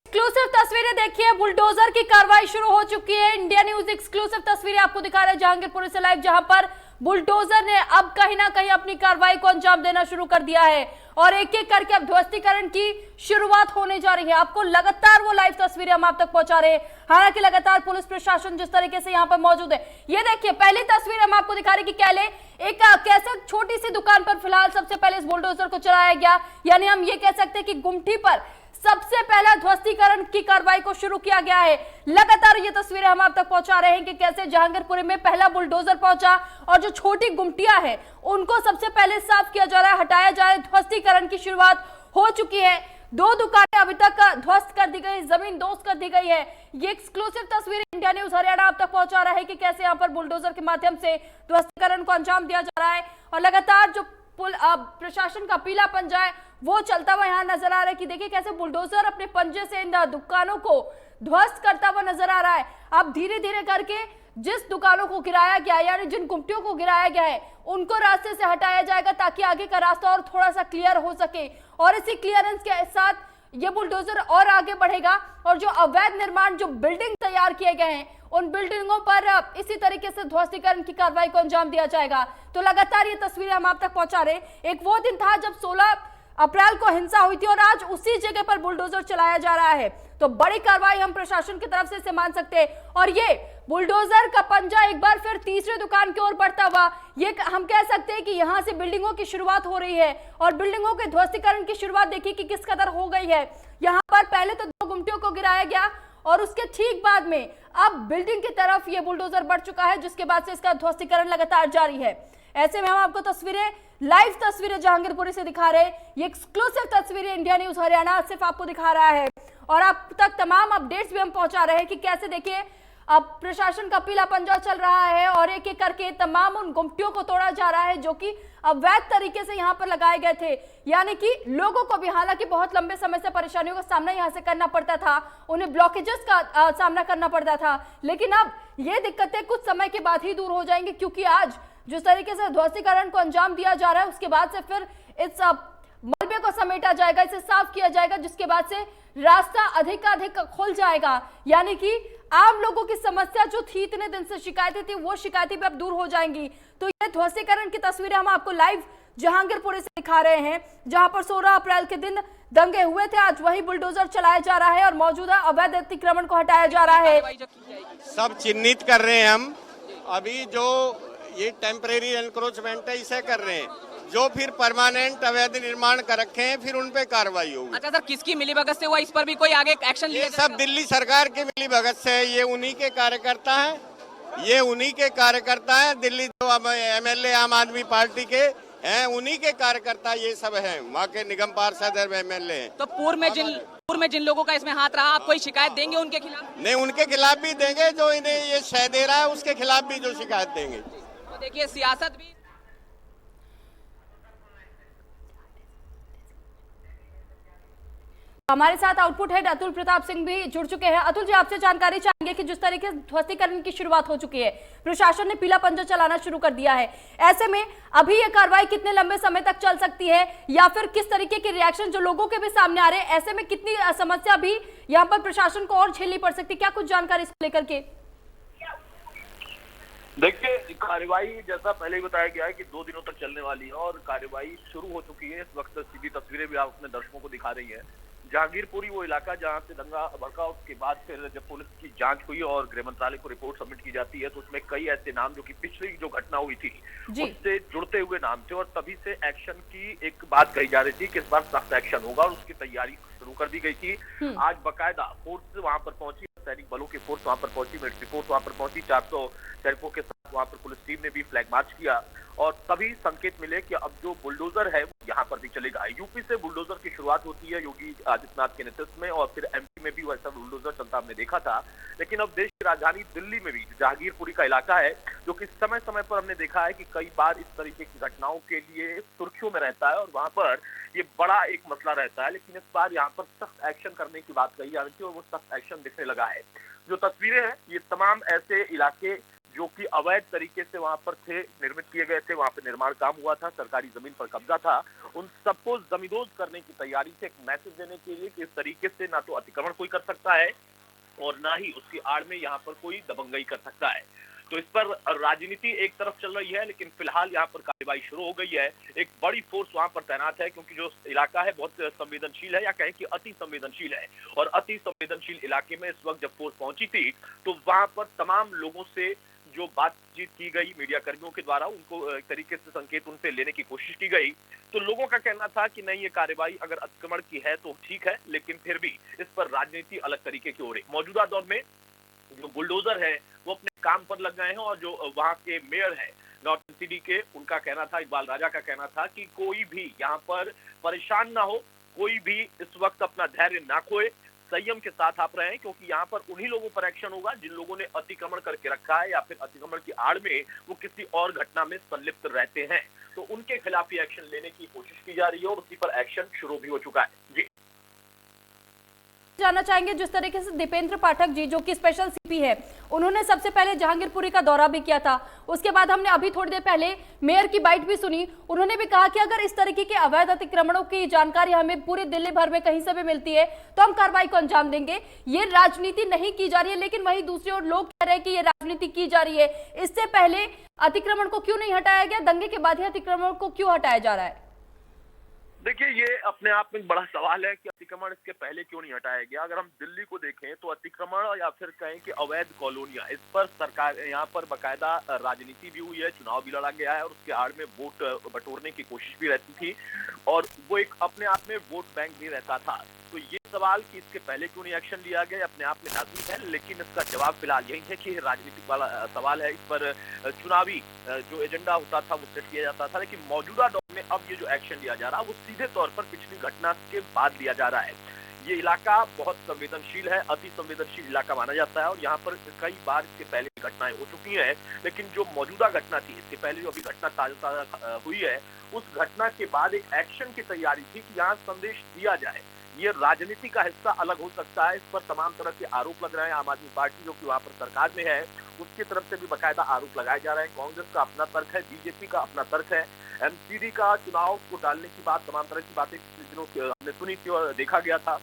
एक्सक्लूसिव तस्वीरें देखिए, बुलडोजर की कार्रवाई शुरू हो चुकी है। इंडिया न्यूज एक्सक्लूसिव तस्वीरें आपको दिखा रहे हैं जहांगीरपुर से लाइव, जहां पर बुलडोजर ने अब कहीं ना कहीं अपनी कार्रवाई को अंजाम देना शुरू कर दिया है और एक एक करके अब ध्वस्तीकरण की शुरुआत होने जा रही है। आपको लगातार वो लाइव तस्वीरें हम आप तक पहुंचा रहे हैं। हालांकि लगातार पुलिस प्रशासन जिस तरीके से यहाँ पर मौजूद है, ये देखिए पहली तस्वीर हम आपको दिखा रहे हैं कि एक कैसे छोटी सी दुकान पर फिलहाल सबसे पहले इस बुलडोजर को चलाया गया, यानी हम ये कह सकते हैं कि गुमटी पर सबसे पहला ध्वस्तीकरण की कार्रवाई को शुरू किया गया है। लगातार ये तस्वीरें हम आप तक पहुंचा रहे हैं कि कैसे जहांगीरपुरी में पहला बुलडोजर पहुंचा और जो छोटी गुमटियां हैं उनको सबसे पहले साफ किया जा रहा है, हटाया जा रहा है। ध्वस्तीकरण की शुरुआत हो चुकी है। 2 दुकानें अभी तक ध्वस्त कर दी गई, जमीन दोस्त कर दी गई है। ये एक्सक्लूसिव तस्वीर इंडिया न्यूज हरियाणा आप तक पहुंचा रहा है कि कैसे यहाँ पर बुलडोजर के माध्यम से ध्वस्तीकरण को अंजाम दिया जा रहा है और लगातार जो प्रशासन का पीला पंजा है वो चलता हुआ यहाँ नजर आ रहा है कि देखिए कैसे बुलडोजर अपने पंजे से इन दुकानों को ध्वस्त करता हुआ नजर आ रहा है। अब धीरे धीरे करके जिस दुकानों को गिराया गया है, यानी जिन गुमटियों को गिराया गया है, उनको रास्ते से हटाया जाएगा ताकि आगे का रास्ता और थोड़ा सा क्लियर हो सके और इसी क्लियरेंस के साथ ये बुलडोजर और आगे बढ़ेगा और जो अवैध निर्माण, जो बिल्डिंग तैयार किए गए हैं, उन बिल्डिंगों पर इसी तरीके से ध्वस्तीकरण की कार्रवाई को अंजाम दिया जाएगा। तो लगातार ये तस्वीरें हम आप तक पहुंचा रहे। एक वो दिन था जब 16 अप्रैल को हिंसा हुई थी और आज उसी जगह पर बुलडोजर चलाया जा रहा है। तो बड़ी कार्रवाई हम प्रशासन की तरफ से इसे मान सकते हैं और ये बुलडोजर का पंजा एक बार फिर तीसरी दुकान की ओर बढ़ता हुआ, ये हम कह सकते हैं कि यहां से बिल्डिंगों की शुरुआत हो रही है और बिल्डिंगों के ध्वस्तीकरण की शुरुआत देखिए कि किस कदर हो गई है। यहाँ पर पहले तो 2 गुमटियों को गिराया गया और उसके ठीक बाद में अब बिल्डिंग की तरफ ये बुलडोजर बढ़ चुका है, जिसके बाद से इसका ध्वस्तीकरण लगातार जारी है। ऐसे में हम आपको तस्वीरें, लाइव तस्वीरें जहांगीरपुरी से दिखा रहे हैं। ये एक्सक्लूसिव तस्वीरें इंडिया न्यूज हरियाणा सिर्फ आपको दिखा रहा है और आप तक तमाम अपडेट्स भी हम पहुंचा रहे हैं कि कैसे देखिए अब प्रशासन का पीला पंजा चल रहा है और एक एक करके तमाम उन गुमटियों को तोड़ा जा रहा है जो कि अवैध तरीके से यहाँ पर लगाए गए थे। यानी कि लोगों को भी हालांकि बहुत लंबे समय से परेशानियों का सामना यहाँ से करना पड़ता था, उन्हें ब्लॉकेजेस का सामना करना पड़ता था, लेकिन अब ये दिक्कतें कुछ समय के बाद ही दूर हो जाएंगी क्योंकि आज जिस तरीके से ध्वस्तीकरण को अंजाम दिया जा रहा है उसके बाद से फिर इस मलबे को समेटा जाएगा, इसे साफ किया जाएगा, जिसके बाद से रास्ता अधिक खुल जाएगा। यानी कि आम लोगों की समस्या जो थी, इतने दिन से शिकायतें थी, वो शिकायतें भी अब दूर हो जाएंगी। तो ये ध्वस्तीकरण की तस्वीरें हम आपको लाइव जहांगीरपुरी से दिखा रहे हैं, जहां पर 16 अप्रैल के दिन दंगे हुए थे। आज वही बुलडोजर चलाया जा रहा है और मौजूदा अवैध अतिक्रमण को हटाया जा रहा है। सब चिन्हित कर रहे हैं हम। अभी जो ये टेम्परेरी एनक्रोचमेंट है इसे कर रहे हैं, जो फिर परमानेंट अवैध निर्माण कर रखे हैं फिर उन पे कार्रवाई होगी। अच्छा सर, किसकी मिलीभगत से हुआ, इस पर भी कोई आगे एक्शन लिया? सब दिल्ली सरकार की मिलीभगत से है। ये उन्हीं के कार्यकर्ता हैं, ये उन्हीं के कार्यकर्ता हैं। दिल्ली जो MLA आम आदमी पार्टी के हैं उन्हीं के कार्यकर्ता ये सब हैं, वहाँ के निगम पार्षद MLA हैं। तो पूर्व में जिन लोगों का इसमें हाथ रहा, आप कोई शिकायत देंगे उनके खिलाफ? नहीं, उनके खिलाफ भी देंगे, जो इन्हें ये शय दे रहा है उसके खिलाफ भी जो शिकायत देंगे। तो देखिए सियासत भी हमारे साथ आउटपुट हेड अतुल प्रताप सिंह भी जुड़ चुके हैं। अतुल जी, आपसे जानकारी चाहेंगे कि जिस तरीके से ध्वस्तीकरण की शुरुआत हो चुकी है, प्रशासन ने पीला पंजा चलाना शुरू कर दिया है, ऐसे में अभी ये कार्रवाई कितने लंबे समय तक चल सकती है, या फिर किस तरीके के रिएक्शन जो लोगों के भी सामने आ रहे हैं, ऐसे में कितनी समस्या भी यहाँ पर प्रशासन को और झेलनी पड़ सकती है? क्या कुछ जानकारी इसको लेकर के? देखिए, कार्रवाई जैसा पहले ही बताया गया है कि 2 दिनों तक चलने वाली है और कार्रवाई शुरू हो चुकी है। इस वक्त सीधी तस्वीरें भी आप अपने दर्शकों को दिखा रही है। जहांगीरपुरी वो इलाका जहां से दंगा भड़का, उसके बाद फिर जब पुलिस की जांच हुई और गृह मंत्रालय को रिपोर्ट सबमिट की जाती है तो उसमें कई ऐसे नाम जो कि पिछली जो घटना हुई थी उससे जुड़ते हुए नाम थे और तभी से एक्शन की एक बात कही जा रही थी कि इस बार सख्त एक्शन होगा और उसकी तैयारी शुरू कर दी गई थी। आज बाकायदा फोर्स वहां पर पहुंची, सैनिक बलों की फोर्स वहां पर पहुंची, मिलिट्री फोर्स वहां पर पहुंची, 400 सैनिकों के साथ वहां पर पुलिस टीम ने भी फ्लैग मार्च किया और तभी संकेत मिले कि अब जो बुलडोजर है वो यहाँ पर भी चलेगा। यूपी से बुलडोजर की शुरुआत होती है योगी आदित्यनाथ के नेतृत्व में और फिर एमपी में भी वैसा बुलडोजर चलता हमने देखा था, लेकिन अब देश की राजधानी दिल्ली में भी जहांगीरपुरी का इलाका है जो कि समय समय पर हमने देखा है कि कई बार इस तरीके की घटनाओं के लिए सुर्खियों में रहता है और वहां पर ये बड़ा एक मसला रहता है, लेकिन इस बार यहाँ पर सख्त एक्शन करने की बात कही जा रही थी और वो सख्त एक्शन दिखने लगा है। जो तस्वीरें हैं ये तमाम ऐसे इलाके जो कि अवैध तरीके से वहां पर थे, निर्मित किए गए थे, वहां पर निर्माण काम हुआ था, सरकारी जमीन पर कब्जा था, उन सबको जमींदोज करने की तैयारी से एक मैसेज देने के लिए कि इस तरीके से ना तो अतिक्रमण कोई कर सकता है और ना ही उसकी आड़ में यहाँ पर कोई दबंगई कर सकता है। तो इस पर राजनीति एक तरफ चल रही है, लेकिन फिलहाल यहाँ पर कार्रवाई शुरू हो गई है। एक बड़ी फोर्स वहां पर तैनात है क्योंकि जो इलाका है बहुत संवेदनशील है या कहें कि अति संवेदनशील है और अति संवेदनशील इलाके में इस वक्त जब फोर्स पहुंची थी तो वहां पर तमाम लोगों से जो बातचीत की गई मीडिया कर्मियों के द्वारा, उनको एक तरीके से संकेत उनसे लेने की कोशिश की गई तो लोगों का कहना था कि नहीं, ये कार्रवाई अगर अतिक्रमण की है तो ठीक है, लेकिन फिर भी इस पर राजनीति अलग तरीके की हो रही। मौजूदा दौर में जो बुलडोजर है वो अपने काम पर लग गए हैं और जो वहां के मेयर है नॉर्थ सिटी के, उनका कहना था, इकबाल राजा का कहना था कि कोई भी यहाँ पर परेशान ना हो, कोई भी इस वक्त अपना धैर्य ना खोए, संयम के साथ आप रहें क्योंकि यहाँ पर उन्हीं लोगों पर एक्शन होगा जिन लोगों ने अतिक्रमण करके रखा है या फिर अतिक्रमण की आड़ में वो किसी और घटना में संलिप्त रहते हैं, तो उनके खिलाफ ही एक्शन लेने की कोशिश की जा रही है और उसी पर एक्शन शुरू भी हो चुका है। जी जानना चाहेंगे, जिस तरीके से दीपेंद्र पाठक जी जो कि स्पेशल सीपी है, उन्होंने सबसे पहले जहांगीरपुरी का दौरा भी किया था, उसके बाद हमने अभी थोड़ी देर पहले मेयर की बाइट भी सुनी, उन्होंने भी कहा कि अगर इस तरीके के अवैध अतिक्रमणों की जानकारी हमें पूरे दिल्ली भर में कहीं से भी मिलती है तो हम कार्रवाई को अंजाम देंगे। ये राजनीति नहीं की जा रही है, लेकिन वहीं दूसरी ओर लोग कह रहे हैं कि ये राजनीति की जा रही है। इससे पहले अतिक्रमण को क्यों नहीं हटाया गया, दंगे के बाद ही अतिक्रमण को क्यों हटाया जा रहा है? देखिए, ये अपने आप में एक बड़ा सवाल है कि अतिक्रमण इसके पहले क्यों नहीं हटाया गया। अगर हम दिल्ली को देखें तो अतिक्रमण या फिर कहें कि अवैध कॉलोनियां, इस पर सरकार यहाँ पर बाकायदा राजनीति भी हुई है, चुनाव भी लड़ा गया है और उसके आड़ में वोट बटोरने की कोशिश भी रहती थी और वो एक अपने आप में वोट बैंक भी रहता था। तो ये सवाल कि इसके पहले क्यों नहीं एक्शन लिया गया अपने आप में नाजुक है, लेकिन इसका जवाब फिलहाल यही है कि राजनीतिक वाला सवाल है। इस पर चुनावी जो एजेंडा होता था वो सेट किया जाता था, लेकिन मौजूदा दौर में अब ये जो एक्शन लिया जा रहा है वो सीधे तौर पर पिछली घटना के बाद लिया जा रहा है। ये इलाका बहुत संवेदनशील है, अति संवेदनशील इलाका माना जाता है और यहाँ पर कई बार इसके पहले घटनाएं हो चुकी हैं, लेकिन जो मौजूदा घटना थी, इसके पहले जो अभी घटना ताजा हुई है, उस घटना के बाद एक एक्शन की तैयारी थी कि यहाँ संदेश दिया जाए। ये राजनीति का हिस्सा अलग हो सकता है, इस पर तमाम तरह के आरोप लग रहे हैं। आम आदमी पार्टी जो कि वहां पर सरकार में है उसकी तरफ से भी बाकायदा आरोप लगाए जा रहे हैं, कांग्रेस का अपना तर्क है, बीजेपी का अपना तर्क है, एमसीडी का चुनाव को डालने की बात, तमाम तरह की बातें दिनों हमने सुनी थी और देखा गया था।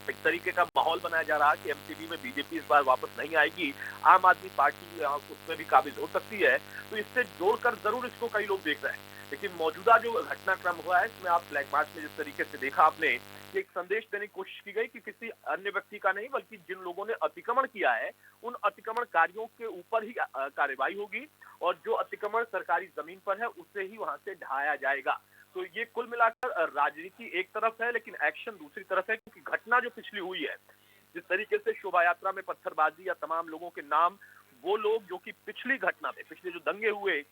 एक तरीके का माहौल बनाया जा रहा है कि एमसीडी में बीजेपी इस बार वापस नहीं आएगी, आम आदमी पार्टी उसमें भी काबिज हो सकती है, तो इससे जोड़कर जरूर इसको कई लोग देख रहे हैं। लेकिन मौजूदा जो घटनाक्रम हुआ है इसमें आप फ्लैग मार्च में जिस तरीके से देखा आपने, एक संदेश देने की कोशिश की गई कि किसी अन्य व्यक्ति का नहीं बल्कि जिन लोगों ने अतिक्रमण किया है उन अतिक्रमणकारियों के ऊपर ही कार्रवाई होगी और जो अतिक्रमण सरकारी जमीन पर है उसे ही वहां से ढहाया जाएगा। तो ये कुल मिलाकर राजनीति एक तरफ है लेकिन एक्शन दूसरी तरफ है, क्योंकि घटना जो पिछली हुई है, जिस तरीके से शोभा यात्रा में पत्थरबाजी या तमाम लोगों के नाम, वो लोग जो कि पिछली घटना में, पिछले जो दंगे हुए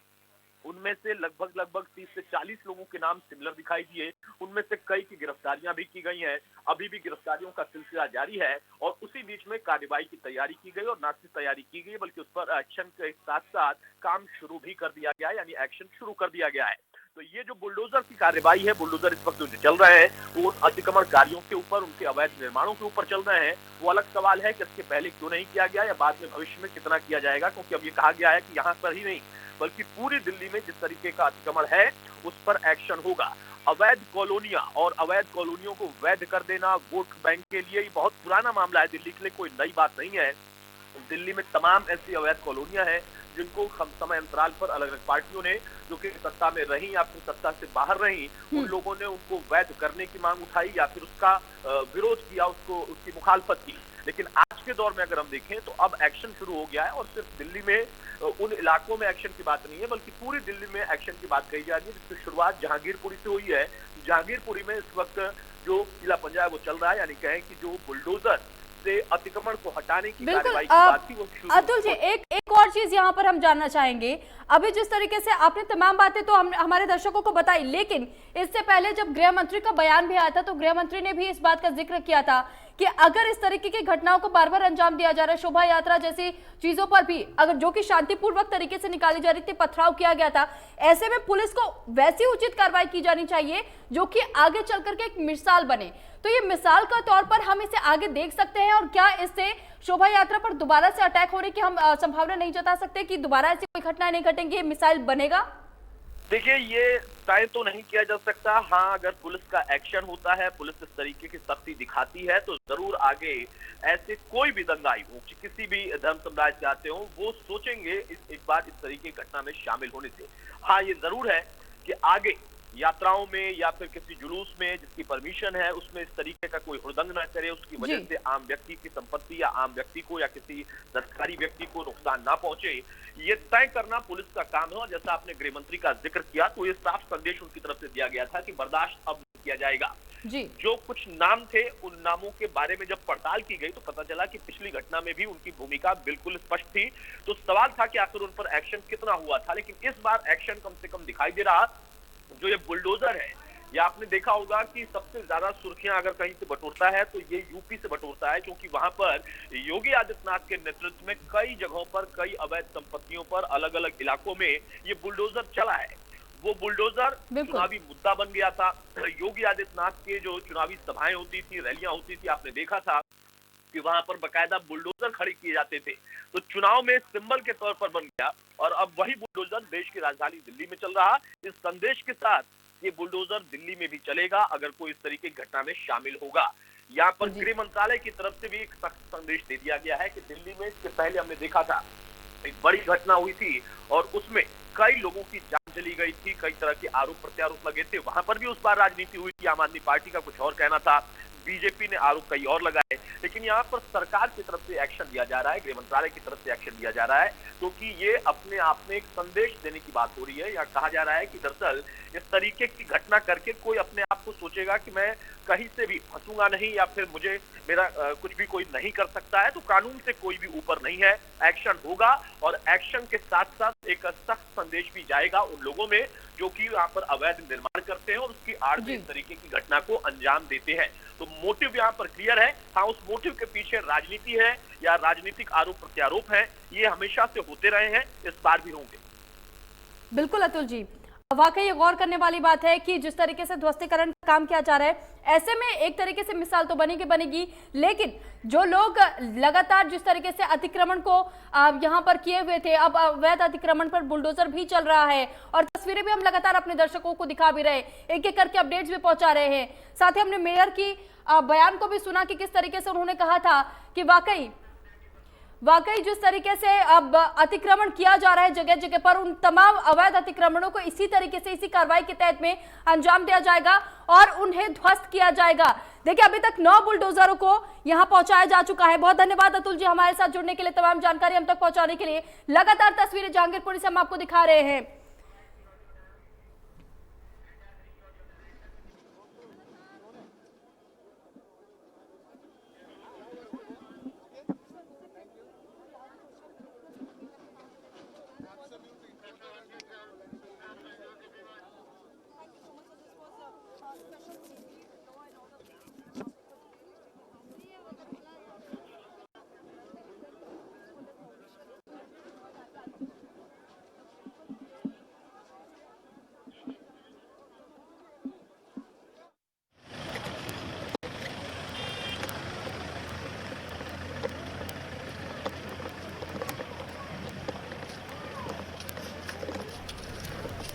उनमें से लगभग 30 से 40 लोगों के नाम सिमिलर दिखाई दिए, उनमें से कई की गिरफ्तारियां भी की गई हैं, अभी भी गिरफ्तारियों का सिलसिला जारी है और उसी बीच में कार्रवाई की तैयारी की गई और न सिर्फ तैयारी की गई बल्कि उस पर एक्शन के साथ साथ काम शुरू भी कर दिया गया है, यानी एक्शन शुरू कर दिया गया है। तो ये जो बुलडोजर की कार्यवाही है, बुलडोजर इस वक्त जो चल रहे हैं वो उन अतिक्रमणकारियों के ऊपर, उनके अवैध निर्माणों के ऊपर चल रहे हैं। वो अलग सवाल है कि इसके पहले क्यों नहीं किया गया या बाद में भविष्य में कितना किया जाएगा, क्योंकि अब ये कहा गया है कि यहाँ पर ही नहीं बल्कि पूरी दिल्ली में जिस तरीके का अतिक्रमण है उस पर एक्शन होगा। अवैध कॉलोनियां और अवैध कॉलोनियों को वैध कर देना वोट बैंक के लिए ये बहुत पुराना मामला है, दिल्ली के लिए कोई नई बात नहीं है। दिल्ली में तमाम ऐसी अवैध कॉलोनियां हैं जिनको समय अंतराल पर अलग अलग पार्टियों ने, जो कि सत्ता में रही या फिर सत्ता से बाहर रही, उन लोगों ने उनको वैध करने की मांग उठाई या फिर उसका विरोध किया, उसकी मुखालफत की। लेकिन आज के दौर में अगर हम देखें तो अब एक्शन शुरू हो गया है और सिर्फ दिल्ली में उन इलाकों में एक्शन की बात नहीं है बल्कि पूरी दिल्ली में एक्शन की बात कही जा रही है, जिसकी शुरुआत जहांगीरपुरी से हुई है। जहांगीरपुरी में इस वक्त जो किला पंजा है वो चल रहा है, यानी कहें कि जो बुलडोजर से अतिक्रमण को हटाने की कार्रवाई की बात थी वो शुरू। अतुल जी, एक और चीज यहाँ पर हम जानना चाहेंगे। अभी जिस तरीके से आपने तमाम बातें तो हमारे दर्शकों को बताई, लेकिन इससे पहले जब गृह मंत्री का बयान भी आया था तो गृह मंत्री ने भी इस बात का जिक्र किया था कि अगर इस तरीके की घटनाओं को बार बार अंजाम दिया जा रहा है, शोभा यात्रा जैसी चीजों पर भी अगर जो कि शांतिपूर्वक तरीके से निकाली जा रही थी, पथराव किया गया था, ऐसे में पुलिस को वैसी उचित कार्रवाई की जानी चाहिए जो कि आगे चल करके एक मिसाल बने। तो ये मिसाल का तौर पर हम इसे आगे देख सकते हैं और क्या इससे शोभा यात्रा पर दोबारा से अटैक होने की हम संभावना नहीं जता सकते कि दोबारा ऐसी कोई घटना नहीं घटेंगी, मिसाइल बनेगा? देखिए, ये तय तो नहीं किया जा सकता। हाँ, अगर पुलिस का एक्शन होता है, पुलिस इस तरीके की सख्ती दिखाती है तो जरूर आगे ऐसे कोई भी दंगाई हो, किसी भी धर्म समुदाय से आते हो, वो सोचेंगे एक बार इस तरीके की घटना में शामिल होने से। हाँ, ये जरूर है कि आगे यात्राओं में या फिर किसी जुलूस में जिसकी परमिशन है उसमें इस तरीके का कोई हुड़दंग न करे, उसकी वजह से आम व्यक्ति की संपत्ति या आम व्यक्ति को या किसी सरकारी व्यक्ति को नुकसान ना पहुंचे, ये तय करना पुलिस का काम है। और जैसा आपने गृह मंत्री का जिक्र किया तो ये साफ संदेश उनकी तरफ से दिया गया था कि बर्दाश्त अब नहीं किया जाएगा। जी। जो कुछ नाम थे उन नामों के बारे में जब पड़ताल की गई तो पता चला कि पिछली घटना में भी उनकी भूमिका बिल्कुल स्पष्ट थी। तो सवाल था कि आखिर उन पर एक्शन कितना हुआ था, लेकिन इस बार एक्शन कम से कम दिखाई दे रहा। जो ये बुलडोजर है, या आपने देखा होगा कि सबसे ज्यादा सुर्खियां अगर कहीं से बटोरता है तो ये यूपी से बटोरता है, क्योंकि वहां पर योगी आदित्यनाथ के नेतृत्व में कई जगहों पर कई अवैध संपत्तियों पर अलग अलग इलाकों में ये बुलडोजर चला है। वो बुलडोजर चुनावी मुद्दा बन गया था। योगी आदित्यनाथ के जो चुनावी सभाएं होती थी, रैलियां होती थी, आपने देखा था कि वहां पर बकायदा बुलडोजर खड़े किए जाते थे। तो चुनाव में सिंबल के तौर पर बन गया और अब वही बुलडोजर देश की राजधानी दिल्ली में चल रहा। इस संदेश के साथ ये बुलडोजर दिल्ली में भी चलेगा अगर कोई इस तरीके की घटना में शामिल होगा। यहाँ पर गृह मंत्रालय की तरफ से भी एक सख्त संदेश दे दिया गया है कि दिल्ली में इससे पहले हमने देखा था एक बड़ी घटना हुई थी और उसमें कई लोगों की जान चली गई थी, कई तरह के आरोप प्रत्यारोप लगे थे। वहां पर भी उस बार राजनीति हुई थी, आम आदमी पार्टी का कुछ और कहना था, बीजेपी ने आरोप कई और लगाए। लेकिन यहाँ पर सरकार की तरफ से एक्शन दिया जा रहा है, गृह मंत्रालय की तरफ से एक्शन दिया जा रहा है, क्योंकि ये अपने आप में एक संदेश देने की बात हो रही है। या कहा जा रहा है कि दरअसल इस तरीके की घटना करके कोई अपने आप को सोचेगा कि मैं कहीं से भी फंसूंगा नहीं या फिर मुझे मेरा कुछ भी कोई नहीं कर सकता है, तो कानून से कोई भी ऊपर नहीं है। एक्शन होगा और एक्शन के साथ साथ एक सख्त संदेश भी जाएगा उन लोगों में जो कि यहाँ पर अवैध निर्माण करते हैं और उसकी आड़ में इस तरीके की घटना को अंजाम देते हैं। तो मोटिव यहाँ पर क्लियर है। हाँ, उस मोटिव के पीछे राजनीति है या राजनीतिक आरोप प्रत्यारोप है, ये हमेशा से होते रहे हैं, इस बार भी होंगे। बिल्कुल अतुल जी, वाकई ये गौर करने वाली बात है कि जिस तरीके से ध्वस्तीकरण का काम किया जा रहा है, ऐसे में एक तरीके से मिसाल तो बनेगी, लेकिन जो लोग लगातार जिस तरीके से अतिक्रमण को यहाँ पर किए हुए थे, अब अवैध अतिक्रमण पर बुलडोजर भी चल रहा है और तस्वीरें भी हम लगातार अपने दर्शकों को दिखा भी रहे, एक एक करके अपडेट्स भी पहुंचा रहे हैं। साथ ही हमने मेयर की बयान को भी सुना कि किस तरीके से उन्होंने कहा था कि वाकई जिस तरीके से अब अतिक्रमण किया जा रहा है जगह जगह पर, उन तमाम अवैध अतिक्रमणों को इसी तरीके से इसी कार्रवाई के तहत में अंजाम दिया जाएगा और उन्हें ध्वस्त किया जाएगा। देखिए, अभी तक 9 बुलडोजरों को यहां पहुंचाया जा चुका है। बहुत धन्यवाद अतुल जी हमारे साथ जुड़ने के लिए, तमाम जानकारी हम तक पहुंचाने के लिए। लगातार तस्वीरें जहांगीरपुरी से हम आपको दिखा रहे हैं।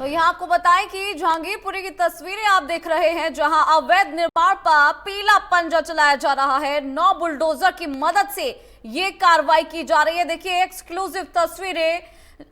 तो यहाँ आपको बताएं कि जहांगीरपुरी की तस्वीरें आप देख रहे हैं, जहां अवैध निर्माण पर पीला पंजा चलाया जा रहा है। 9 बुलडोजर की मदद से ये कार्रवाई की जा रही है। देखिए एक्सक्लूसिव तस्वीरें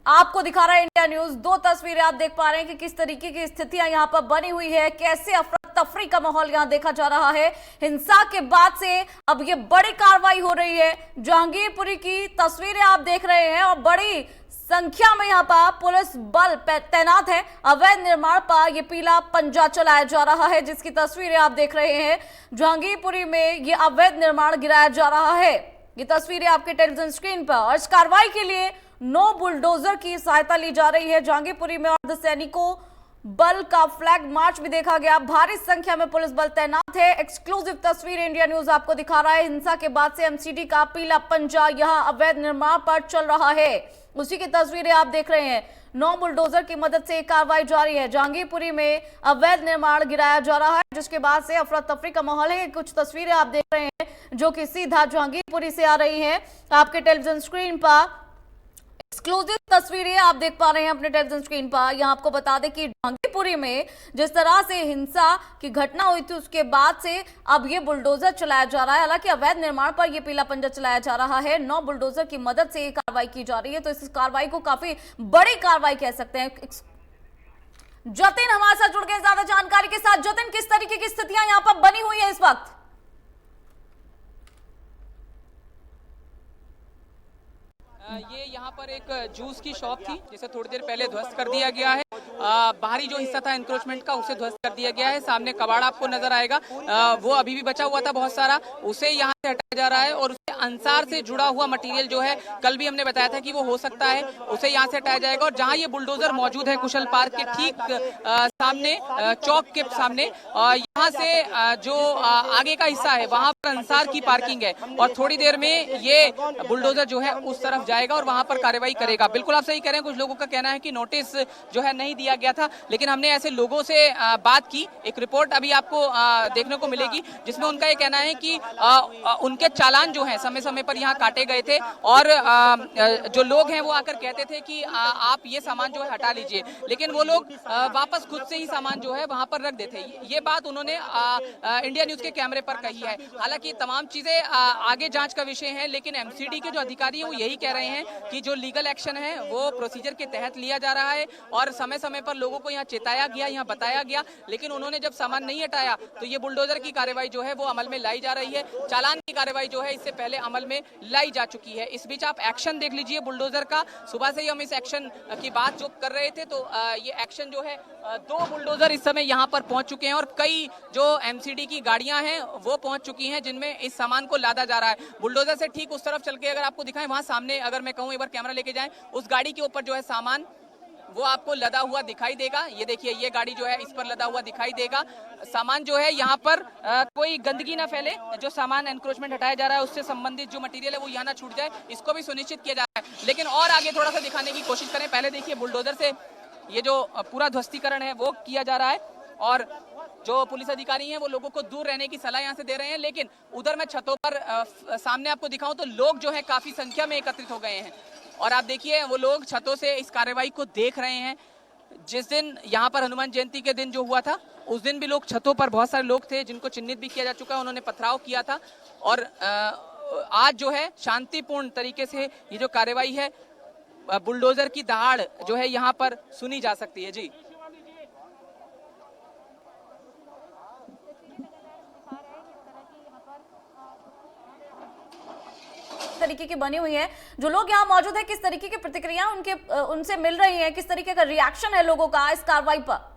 आपको दिखा रहा है इंडिया न्यूज। 2 तस्वीरें आप देख पा रहे हैं कि किस तरीके की स्थितियां यहाँ पर बनी हुई है, कैसे अफरा तफरी का माहौल यहाँ देखा जा रहा है। हिंसा के बाद से अब ये बड़ी कार्रवाई हो रही है। जहांगीरपुरी की तस्वीरें आप देख रहे हैं और बड़ी संख्या में यहाँ पर पुलिस बल तैनात है। अवैध निर्माण पर यह पीला पंजा चलाया जा रहा है, जिसकी तस्वीरें आप देख रहे हैं। जहांगीरपुरी में यह अवैध निर्माण गिराया जा रहा है। ये तस्वीरें आपके टेलीविजन स्क्रीन पर। और इस कार्रवाई के लिए 9 बुलडोजर की सहायता ली जा रही है। जहांगीरपुरी में अर्धसैनिकों बल का फ्लैग मार्च भी देखा गया। भारी संख्या में पुलिस बल तैनात है। एक्सक्लूसिव तस्वीर इंडिया न्यूज आपको दिखा रहा है। हिंसा के बाद से एमसीडी का पीला पंजा यहां अवैध निर्माण पर चल रहा है, उसी की तस्वीरें आप देख रहे हैं। 9 बुलडोजर की मदद से कार्रवाई जारी है। जहांगीरपुरी में अवैध निर्माण गिराया जा रहा है, जिसके बाद से अफरा तफरी का माहौल है। कुछ तस्वीरें आप देख रहे हैं जो कि सीधा जहांगीरपुरी से आ रही हैं आपके टेलीविजन स्क्रीन पर। एक्सक्लूसिव तस्वीरें आप देख पा रहे हैं अपने टेलीविजन स्क्रीन पर। यहां आपको बता दें कि जहांगीरपुरी में जिस तरह से हिंसा की घटना हुई थी, उसके बाद से अब ये बुलडोजर चलाया जा रहा है। हालांकि अवैध निर्माण पर यह पीला पंजा चलाया जा रहा है। 9 बुलडोजर की मदद से ये कार्रवाई की जा रही है, तो इस कार्रवाई को काफी बड़ी कार्रवाई कह सकते हैं। जतिन हमारे साथ जुड़ गए ज्यादा जानकारी के साथ। जतिन, किस तरीके की स्थितियां यहाँ पर बनी हुई है इस वक्त? ये यहाँ पर एक जूस की शॉप थी, जिसे थोड़ी देर पहले ध्वस्त कर दिया गया है। बाहरी जो हिस्सा था एनक्रोचमेंट का, उसे ध्वस्त कर दिया गया है। सामने कबाड़ आपको नजर आएगा, वो अभी भी बचा हुआ था बहुत सारा, उसे यहाँ से हटाया जा रहा है। और उसके अंसार से जुड़ा हुआ मटेरियल जो है, कल भी हमने बताया था कि वो हो सकता है, उसे यहाँ से हटाया जाएगा। और जहाँ ये बुलडोजर मौजूद है कुशल पार्क के ठीक सामने, चौक के सामने, यहाँ से जो आगे का हिस्सा है वहाँ पर अंसार की पार्किंग है। और थोड़ी देर में ये बुलडोजर जो है उस तरफ जाएगा और वहां पर कार्रवाई करेगा। बिल्कुल आप सही कह रहे हैं। कुछ लोगों का कहना है कि नोटिस जो है नहीं दिया गया था, लेकिन हमने ऐसे लोगों से बात की। एक रिपोर्ट अभी आपको देखने को मिलेगी, जिसमें उनका ये कहना है कि उनके चालान जो हैं समय समय पर यहाँ काटे गए थे। और जो लोग हैं वो आकर कहते थे कि आप ये सामान जो है हटा लीजिए, लेकिन वो लोग वापस खुद से ही सामान जो है वहां पर रख देते। ये बात उन्होंने इंडिया न्यूज के कैमरे पर कही है। हालांकि तमाम चीजें आगे जांच का विषय है, लेकिन एमसीडी के जो अधिकारी हैं वो यही कह रहे हैं कि जो लीगल एक्शन है वो प्रोसीजर के तहत लिया जा रहा है। और समय समय पर लोगों को यहाँ चेताया गया, यहाँ बताया गया, लेकिन उन्होंने जब सामान नहीं हटाया तो ये बुलडोजर की कार्रवाई जो है वो अमल में लाई जा रही है। चालान की कार्रवाई जो है इससे पहले अमल में लाई जा चुकी है। इस बीच आप एक्शन देख लीजिए बुलडोजर का। सुबह से ही हम इस एक्शन की बात जो कर रहे थे, तो ये एक्शन जो है 2 बुलडोजर इस समय यहाँ पर पहुंच चुके हैं और कई जो एमसीडी की गाड़ियां हैं वो पहुंच चुकी हैं, जिनमें इस सामान को लादा जा रहा है। बुलडोजर से ठीक उस तरफ चल के अगर आपको दिखाएं, वहां सामने अगर मैं कहूं एक बार कैमरा लेके जाएं, उस गाड़ी के ऊपर जो है सामान वो आपको लदा हुआ दिखाई देगा। ये देखिए, ये गाड़ी जो है इस पर लदा हुआ दिखाई देगा। सामान जो है यहाँ पर कोई गंदगी ना फैले, जो सामान एनक्रोचमेंट हटाया जा रहा है उससे संबंधित जो मटेरियल है वो यहाँ ना छूट जाए, इसको भी सुनिश्चित किया जा रहा है। लेकिन और आगे थोड़ा सा दिखाने की कोशिश करें। पहले देखिए, बुलडोजर से ये जो पूरा ध्वस्तीकरण है वो किया जा रहा है और जो पुलिस अधिकारी हैं वो लोगों को दूर रहने की सलाह यहाँ से दे रहे हैं। लेकिन उधर मैं छतों पर सामने आपको दिखाऊं तो लोग जो है काफी संख्या में एकत्रित हो गए हैं और आप देखिए वो लोग छतों से इस कार्रवाई को देख रहे हैं। जिस दिन यहाँ पर हनुमान जयंती के दिन जो हुआ था, उस दिन भी लोग छतों पर, बहुत सारे लोग थे जिनको चिन्हित भी किया जा चुका है, उन्होंने पथराव किया था। और आज जो है शांतिपूर्ण तरीके से ये जो कार्रवाई है, बुलडोजर की दहाड़ जो है यहाँ पर सुनी जा सकती है। जी तरीके की बनी हुई है। जो लोग यहाँ मौजूद है, किस तरीके की प्रतिक्रिया उनसे मिल रही है, किस तरीके का रिएक्शन है लोगों का इस कार्रवाई पर?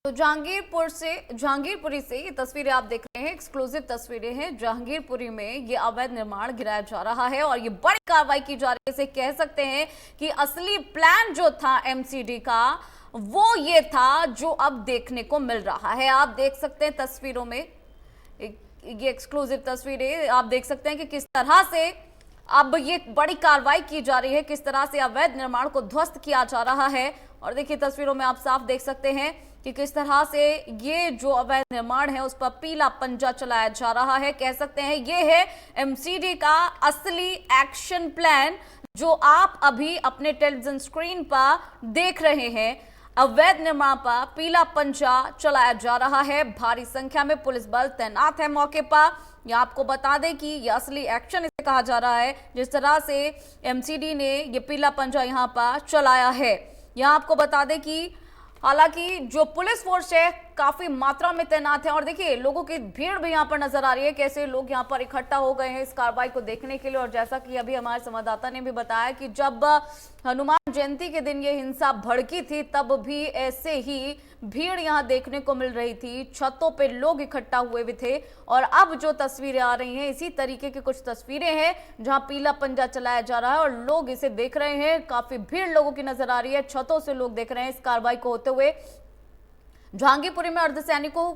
तो जहांगीरपुरी से ये तस्वीरें आप देख रहे हैं, एक्सक्लूसिव तस्वीरें हैं। जहांगीरपुरी में ये अवैध निर्माण गिराया जा रहा है और ये बड़ी कार्रवाई की जा रही है। इसे कह सकते हैं कि असली प्लान जो था एमसीडी का वो ये था जो अब देखने को मिल रहा है। आप देख सकते हैं तस्वीरों में, ये एक्सक्लूसिव तस्वीरें आप देख सकते हैं कि किस तरह से अब ये बड़ी कार्रवाई की जा रही है, किस तरह से अवैध निर्माण को ध्वस्त किया जा रहा है। और देखिए तस्वीरों में आप साफ देख सकते हैं कि किस तरह से ये जो अवैध निर्माण है उस पर पीला पंजा चलाया जा रहा है। कह सकते हैं ये है एमसीडी का असली एक्शन प्लान जो आप अभी अपने टेलीविजन स्क्रीन पर देख रहे हैं। अवैध निर्माण पर पीला पंजा चलाया जा रहा है। भारी संख्या में पुलिस बल तैनात है मौके पर। यह आपको बता दें कि यह असली एक्शन इसे कहा जा रहा है, जिस तरह से एमसीडी ने ये पीला पंजा यहां पर चलाया है। यहां आपको बता दें कि हालांकि जो पुलिस फोर्स है काफी मात्रा में तैनात है और देखिए लोगों की भीड़ भी यहां पर नजर आ रही है, कैसे लोग यहां पर इकट्ठा हो गए हैं इस कार्रवाई को देखने के लिए। और जैसा कि अभी हमारे संवाददाता ने भी बताया कि जब हनुमान जयंती के दिन ये हिंसा भड़की थी तब भी ऐसे ही भीड़ यहां देखने को मिल रही थी, छतों पे लोग इकट्ठा हुए भी थे। और अब जो तस्वीरें आ रही हैं इसी तरीके की कुछ तस्वीरें हैं जहां पीला पंजा चलाया जा रहा है और लोग इसे देख रहे हैं। काफी भीड़ लोगों की नजर आ रही है, छतों से लोग देख रहे हैं इस कार्रवाई को होते हुए। जहांगीरपुरी में अर्धसैनिकों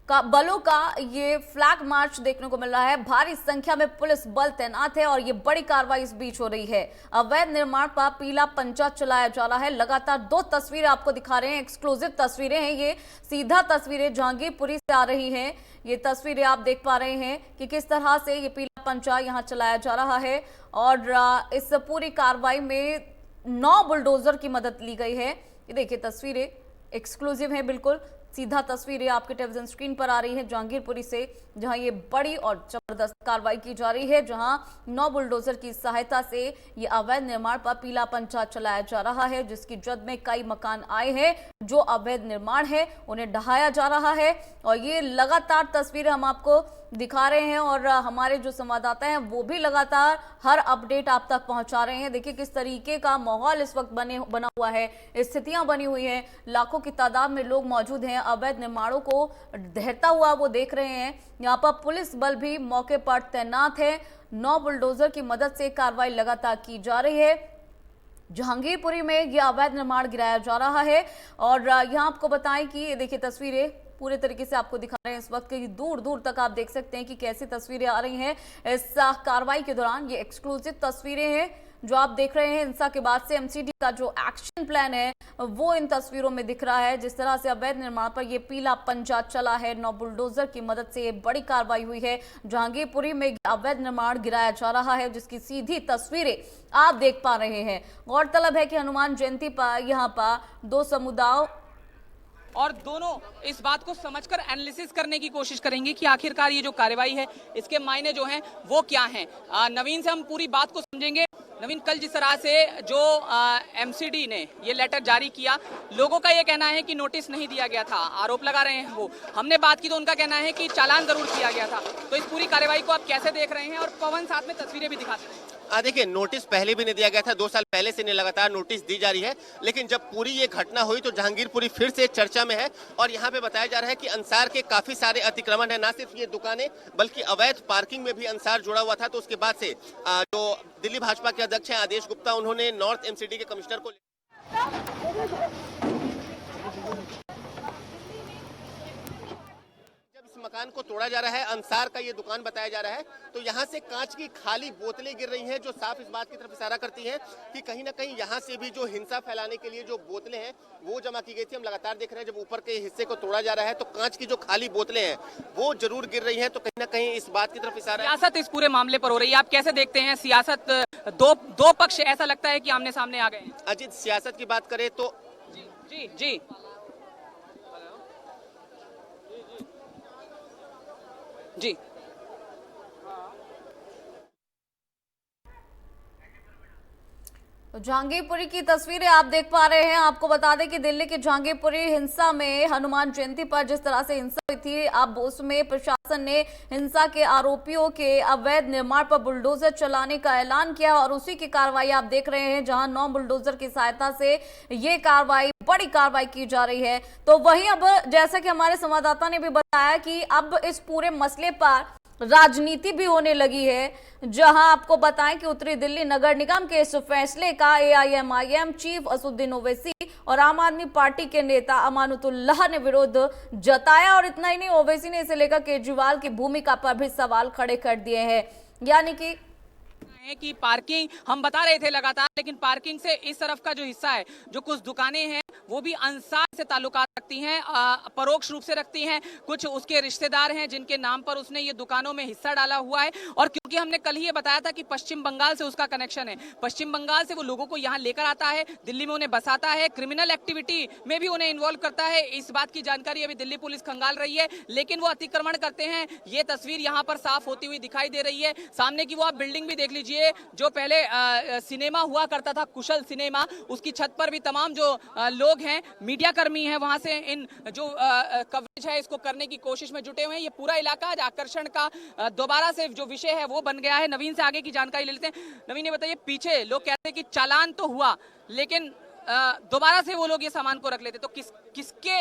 का बलों का ये फ्लैग मार्च देखने को मिल रहा है। भारी संख्या में पुलिस बल तैनात है और ये बड़ी कार्रवाई इस बीच हो रही है। अवैध निर्माण पर पीला पंजा चलाया जा रहा है। लगातार दो तस्वीरें आपको दिखा रहे हैं, एक्सक्लूसिव तस्वीरें हैं ये, सीधा तस्वीरें जहांगीरपुरी से आ रही हैं। ये तस्वीरें आप देख पा रहे हैं कि किस तरह से ये पीला पंजा यहाँ चलाया जा रहा है। और इस पूरी कार्रवाई में 9 बुलडोजर की मदद ली गई है। ये देखिए तस्वीरें एक्सक्लूसिव है, बिल्कुल सीधा तस्वीरें आपके टेलीविजन स्क्रीन पर आ रही है जहांगीरपुरी से, जहां ये बड़ी और जबरदस्त कार्रवाई की जा रही है, जहां 9 बुलडोजर की सहायता से ये अवैध निर्माण पर पीला पंजा चलाया जा रहा है, जिसकी जद में कई मकान आए हैं जो अवैध निर्माण है उन्हें ढहाया जा रहा है। और ये लगातार तस्वीरें हम आपको दिखा रहे हैं और हमारे जो संवाददाता हैं वो भी लगातार हर अपडेट आप तक पहुंचा रहे हैं। देखिए किस तरीके का माहौल इस वक्त बना हुआ है, स्थितियां बनी हुई हैं, लाखों की तादाद में लोग मौजूद हैं, अवैध निर्माणों को ढहता हुआ वो देख रहे हैं। यहाँ पर पुलिस बल भी मौके पर तैनात है। 9 बुलडोजर की मदद से कार्रवाई लगातार की जा रही है। जहांगीरपुरी में यह अवैध निर्माण गिराया जा रहा है और यहाँ आपको बताएं कि देखिए तस्वीरें पूरे तरीके से आपको दिखा रहे हैं इस वक्त की, दूर दूर तक आप देख सकते हैं कि कैसी तस्वीरें आ रही हैं इस कार्रवाई के दौरान। ये एक्सक्लूसिव तस्वीरें हैं जो आप देख रहे हैं। हिंसा के बाद से एमसीडी का जो एक्शन प्लान है वो इन तस्वीरों में दिख रहा है, जिस तरह से अवैध निर्माण पर ये पीला पंजा चला है। 9 बुलडोजर की मदद से ये बड़ी कार्रवाई हुई है। जहांगीरपुरी में अवैध निर्माण गिराया जा रहा है, जिसकी सीधी तस्वीरें आप देख पा रहे हैं। गौरतलब है कि हनुमान जयंती पर यहाँ पर 2 समुदायों और दोनों इस बात को समझकर एनालिसिस करने की कोशिश करेंगे कि आखिरकार ये जो कार्रवाई है इसके मायने जो हैं वो क्या हैं। नवीन से हम पूरी बात को समझेंगे। नवीन, कल जिस तरह से जो एमसीडी ने ये लेटर जारी किया, लोगों का ये कहना है कि नोटिस नहीं दिया गया था, आरोप लगा रहे हैं वो। हमने बात की तो उनका कहना है कि चालान जरूर किया गया था। तो इस पूरी कार्रवाई को आप कैसे देख रहे हैं? और पवन साथ में तस्वीरें भी दिखाते हैं। देखिए, नोटिस पहले भी नहीं दिया गया था, 2 साल पहले से नहीं लगातार नोटिस दी जा रही है। लेकिन जब पूरी ये घटना हुई तो जहांगीरपुरी फिर से चर्चा में है और यहाँ पे बताया जा रहा है कि अंसार के काफी सारे अतिक्रमण है, ना सिर्फ ये दुकानें बल्कि अवैध पार्किंग में भी अंसार जुड़ा हुआ था। तो उसके बाद से जो दिल्ली भाजपा के अध्यक्ष हैं आदेश गुप्ता, उन्होंने नॉर्थ एमसीडी के कमिश्नर को मकान को तोड़ा जा रहा है, अंसार का ये दुकान बताया जा रहा है, तो यहाँ से कांच की खाली बोतलें गिर रही हैं जो साफ इस बात की तरफ इशारा करती हैं कि कहीं ना कहीं यहाँ से भी जो हिंसा फैलाने के लिए जो बोतलें हैं वो जमा की गई थी। हम लगातार देख रहे हैं जब ऊपर के हिस्से को तोड़ा जा रहा है तो कांच की जो खाली बोतलें हैं वो जरूर गिर रही हैं, तो कहीं ना कहीं इस बात की तरफ इशारा। सियासत इस पूरे मामले पर हो रही है, आप कैसे देखते हैं सियासत? दो पक्ष ऐसा लगता है कि आमने सामने आ गए हैं। अजीत, सियासत की बात करें तो जी जी तो जहांगीरपुरी की तस्वीरें आप देख पा रहे हैं। आपको बता दें कि दिल्ली की जहांगीरपुरी हिंसा में हनुमान जयंती पर जिस तरह से हिंसा हुई थी, अब उसमें प्रशासन ने हिंसा के आरोपियों के अवैध निर्माण पर बुलडोजर चलाने का ऐलान किया और उसी की कार्रवाई आप देख रहे हैं, जहां 9 बुलडोजर की सहायता से ये कार्रवाई, बड़ी कार्रवाई की जा रही है। तो वहीं अब जैसा कि हमारे संवाददाता ने भी बताया कि अब इस पूरे मसले पर राजनीति भी होने लगी है, जहां आपको बताएं कि उत्तरी दिल्ली नगर निगम के इस फैसले का एआईएमआईएम चीफ असदुद्दीन ओवैसी और आम आदमी पार्टी के नेता अमानुतुल्लाह ने विरोध जताया। और इतना ही नहीं, ओवैसी ने इसे लेकर केजरीवाल की भूमिका पर भी सवाल खड़े कर दिए हैं। यानी कि पार्किंग हम बता रहे थे लगातार, लेकिन पार्किंग से इस तरफ का जो हिस्सा है, जो कुछ दुकानें हैं वो भी अंसार से ताल्लुकात रखती हैं, परोक्ष रूप से रखती हैं। कुछ उसके रिश्तेदार हैं जिनके नाम पर उसने ये दुकानों में हिस्सा डाला हुआ है। और क्योंकि हमने कल ही ये बताया था कि पश्चिम बंगाल से उसका कनेक्शन है, पश्चिम बंगाल से वो लोगों को यहाँ लेकर आता है, दिल्ली में उन्हें बसाता है, क्रिमिनल एक्टिविटी में भी उन्हें इन्वॉल्व करता है। इस बात की जानकारी अभी दिल्ली पुलिस खंगाल रही है, लेकिन वो अतिक्रमण करते हैं। ये तस्वीर यहाँ पर साफ होती हुई दिखाई दे रही है। सामने की वो आप बिल्डिंग भी देख लीजिए, जो पहले सिनेमा हुआ करता था, कुशल सिनेमा, उसकी छत पर भी तमाम जो लोग हैं, मीडिया कर्मी हैं, वहां से इन जो कवरेज है इसको करने की कोशिश में जुटे हुए हैं। ये पूरा इलाका आज आकर्षण का दोबारा से जो विषय है वो बन गया है। नवीन से आगे की जानकारी ले लेते हैं। नवीन, ये बताइए, पीछे लोग कहते हैं कि चालान तो हुआ, लेकिन दोबारा से वो लोग ये सामान को रख लेते, तो किसके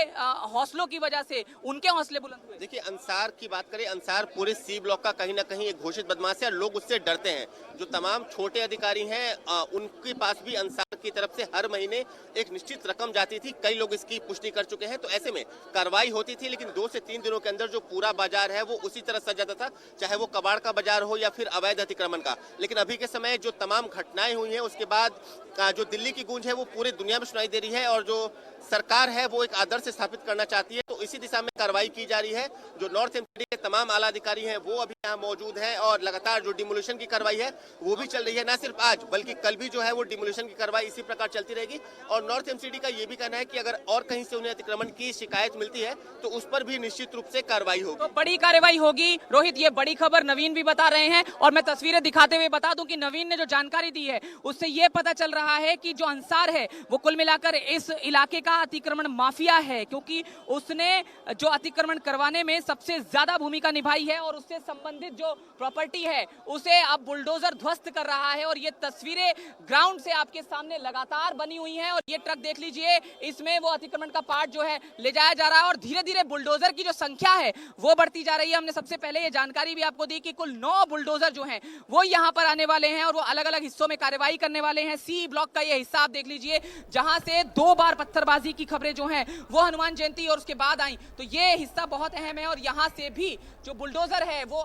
हौसलों की वजह से उनके हौसले बुलंद हुए? देखिए, अंसार की बात करें, अंसार पूरे सी ब्लॉक का कहीं ना कहीं एक घोषित बदमाश है और लोग उससे डरते हैं। जो तमाम छोटे अधिकारी हैं उनके पास भी अंसार की तरफ से हर महीने एक निश्चित रकम जाती थी। कई लोग इसकी पुष्टि कर चुके हैं। तो ऐसे में कार्रवाई होती थी, लेकिन 2 से 3 दिनों के अंदर जो पूरा बाजार है वो उसी तरह सज जाता था, चाहे वो कबाड़ का बाजार हो या फिर अवैध अतिक्रमण का। लेकिन अभी के समय जो तमाम घटनाएं हुई हैं, उसके बाद जो दिल्ली की गूंज है वो पूरे दुनिया में सुनाई दे रही है और जो सरकार है वो एक आदर्श स्थापित करना चाहती है। तो इसी दिशा में कार्रवाई की जा रही है। जो नॉर्थ एमसीडी के तमाम आला अधिकारी हैं वो अभी यहाँ मौजूद हैं और लगातार जो डिमोलिशन की कार्रवाई है वो भी चल रही है। न सिर्फ आज बल्कि कल भी जो है वो डिमोलिशन की कार्रवाई इसी प्रकार चलती रहेगी। और नॉर्थ एमसीडी का ये भी कहना है कि अगर और कहीं से उन्हें अतिक्रमण की शिकायत मिलती है तो उस पर भी निश्चित रूप से कार्रवाई होगी। तो बड़ी कार्रवाई होगी। रोहित, ये बड़ी खबर नवीन भी बता रहे हैं और मैं तस्वीरें दिखाते हुए बता दूं कि नवीन ने जो जानकारी दी है उससे ये पता चल रहा है कि जो अंसार है वो कुल मिलाकर इस इलाके का अतिक्रमण माफिया है, क्योंकि उसने जो अतिक्रमण करवाने में सबसे ज्यादा भूमिका निभाई है और उससे संबंधित जो प्रॉपर्टी है उसे अब बुलडोजर ध्वस्त कर रहा है। और ये तस्वीरें ग्राउंड से आपके सामने लगातार बनी हुई हैं और ये ट्रक देख लीजिए, इसमें वो अतिक्रमण का पार्ट जो है ले जाया जा रहा है और धीरे धीरे बुलडोजर की जो संख्या है वो बढ़ती जा रही है। हमने सबसे पहले ये जानकारी भी आपको दी कि कुल 9 बुलडोजर जो हैं वो यहाँ पर आने वाले हैं और वो अलग अलग हिस्सों में कार्रवाई करने वाले हैं। सी ब्लॉक का ये हिस्सा आप देख लीजिए, जहां से 2 बार पत्थरबाजी की खबरें जो हैं वो हनुमान जयंती और उसके बाद आई, तो ये हिस्सा बहुत अहम है। और यहां से भी जो बुलडोजर है वो,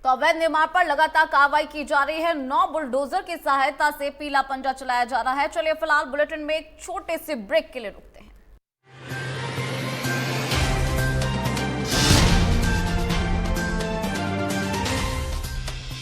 तो अवैध निर्माण पर लगातार कार्रवाई की जा रही है। 9 बुलडोजर की सहायता से पीला पंजा चलाया जा रहा है। चलिए फिलहाल बुलेटिन में एक छोटे से ब्रेक के लिए रुकते हैं।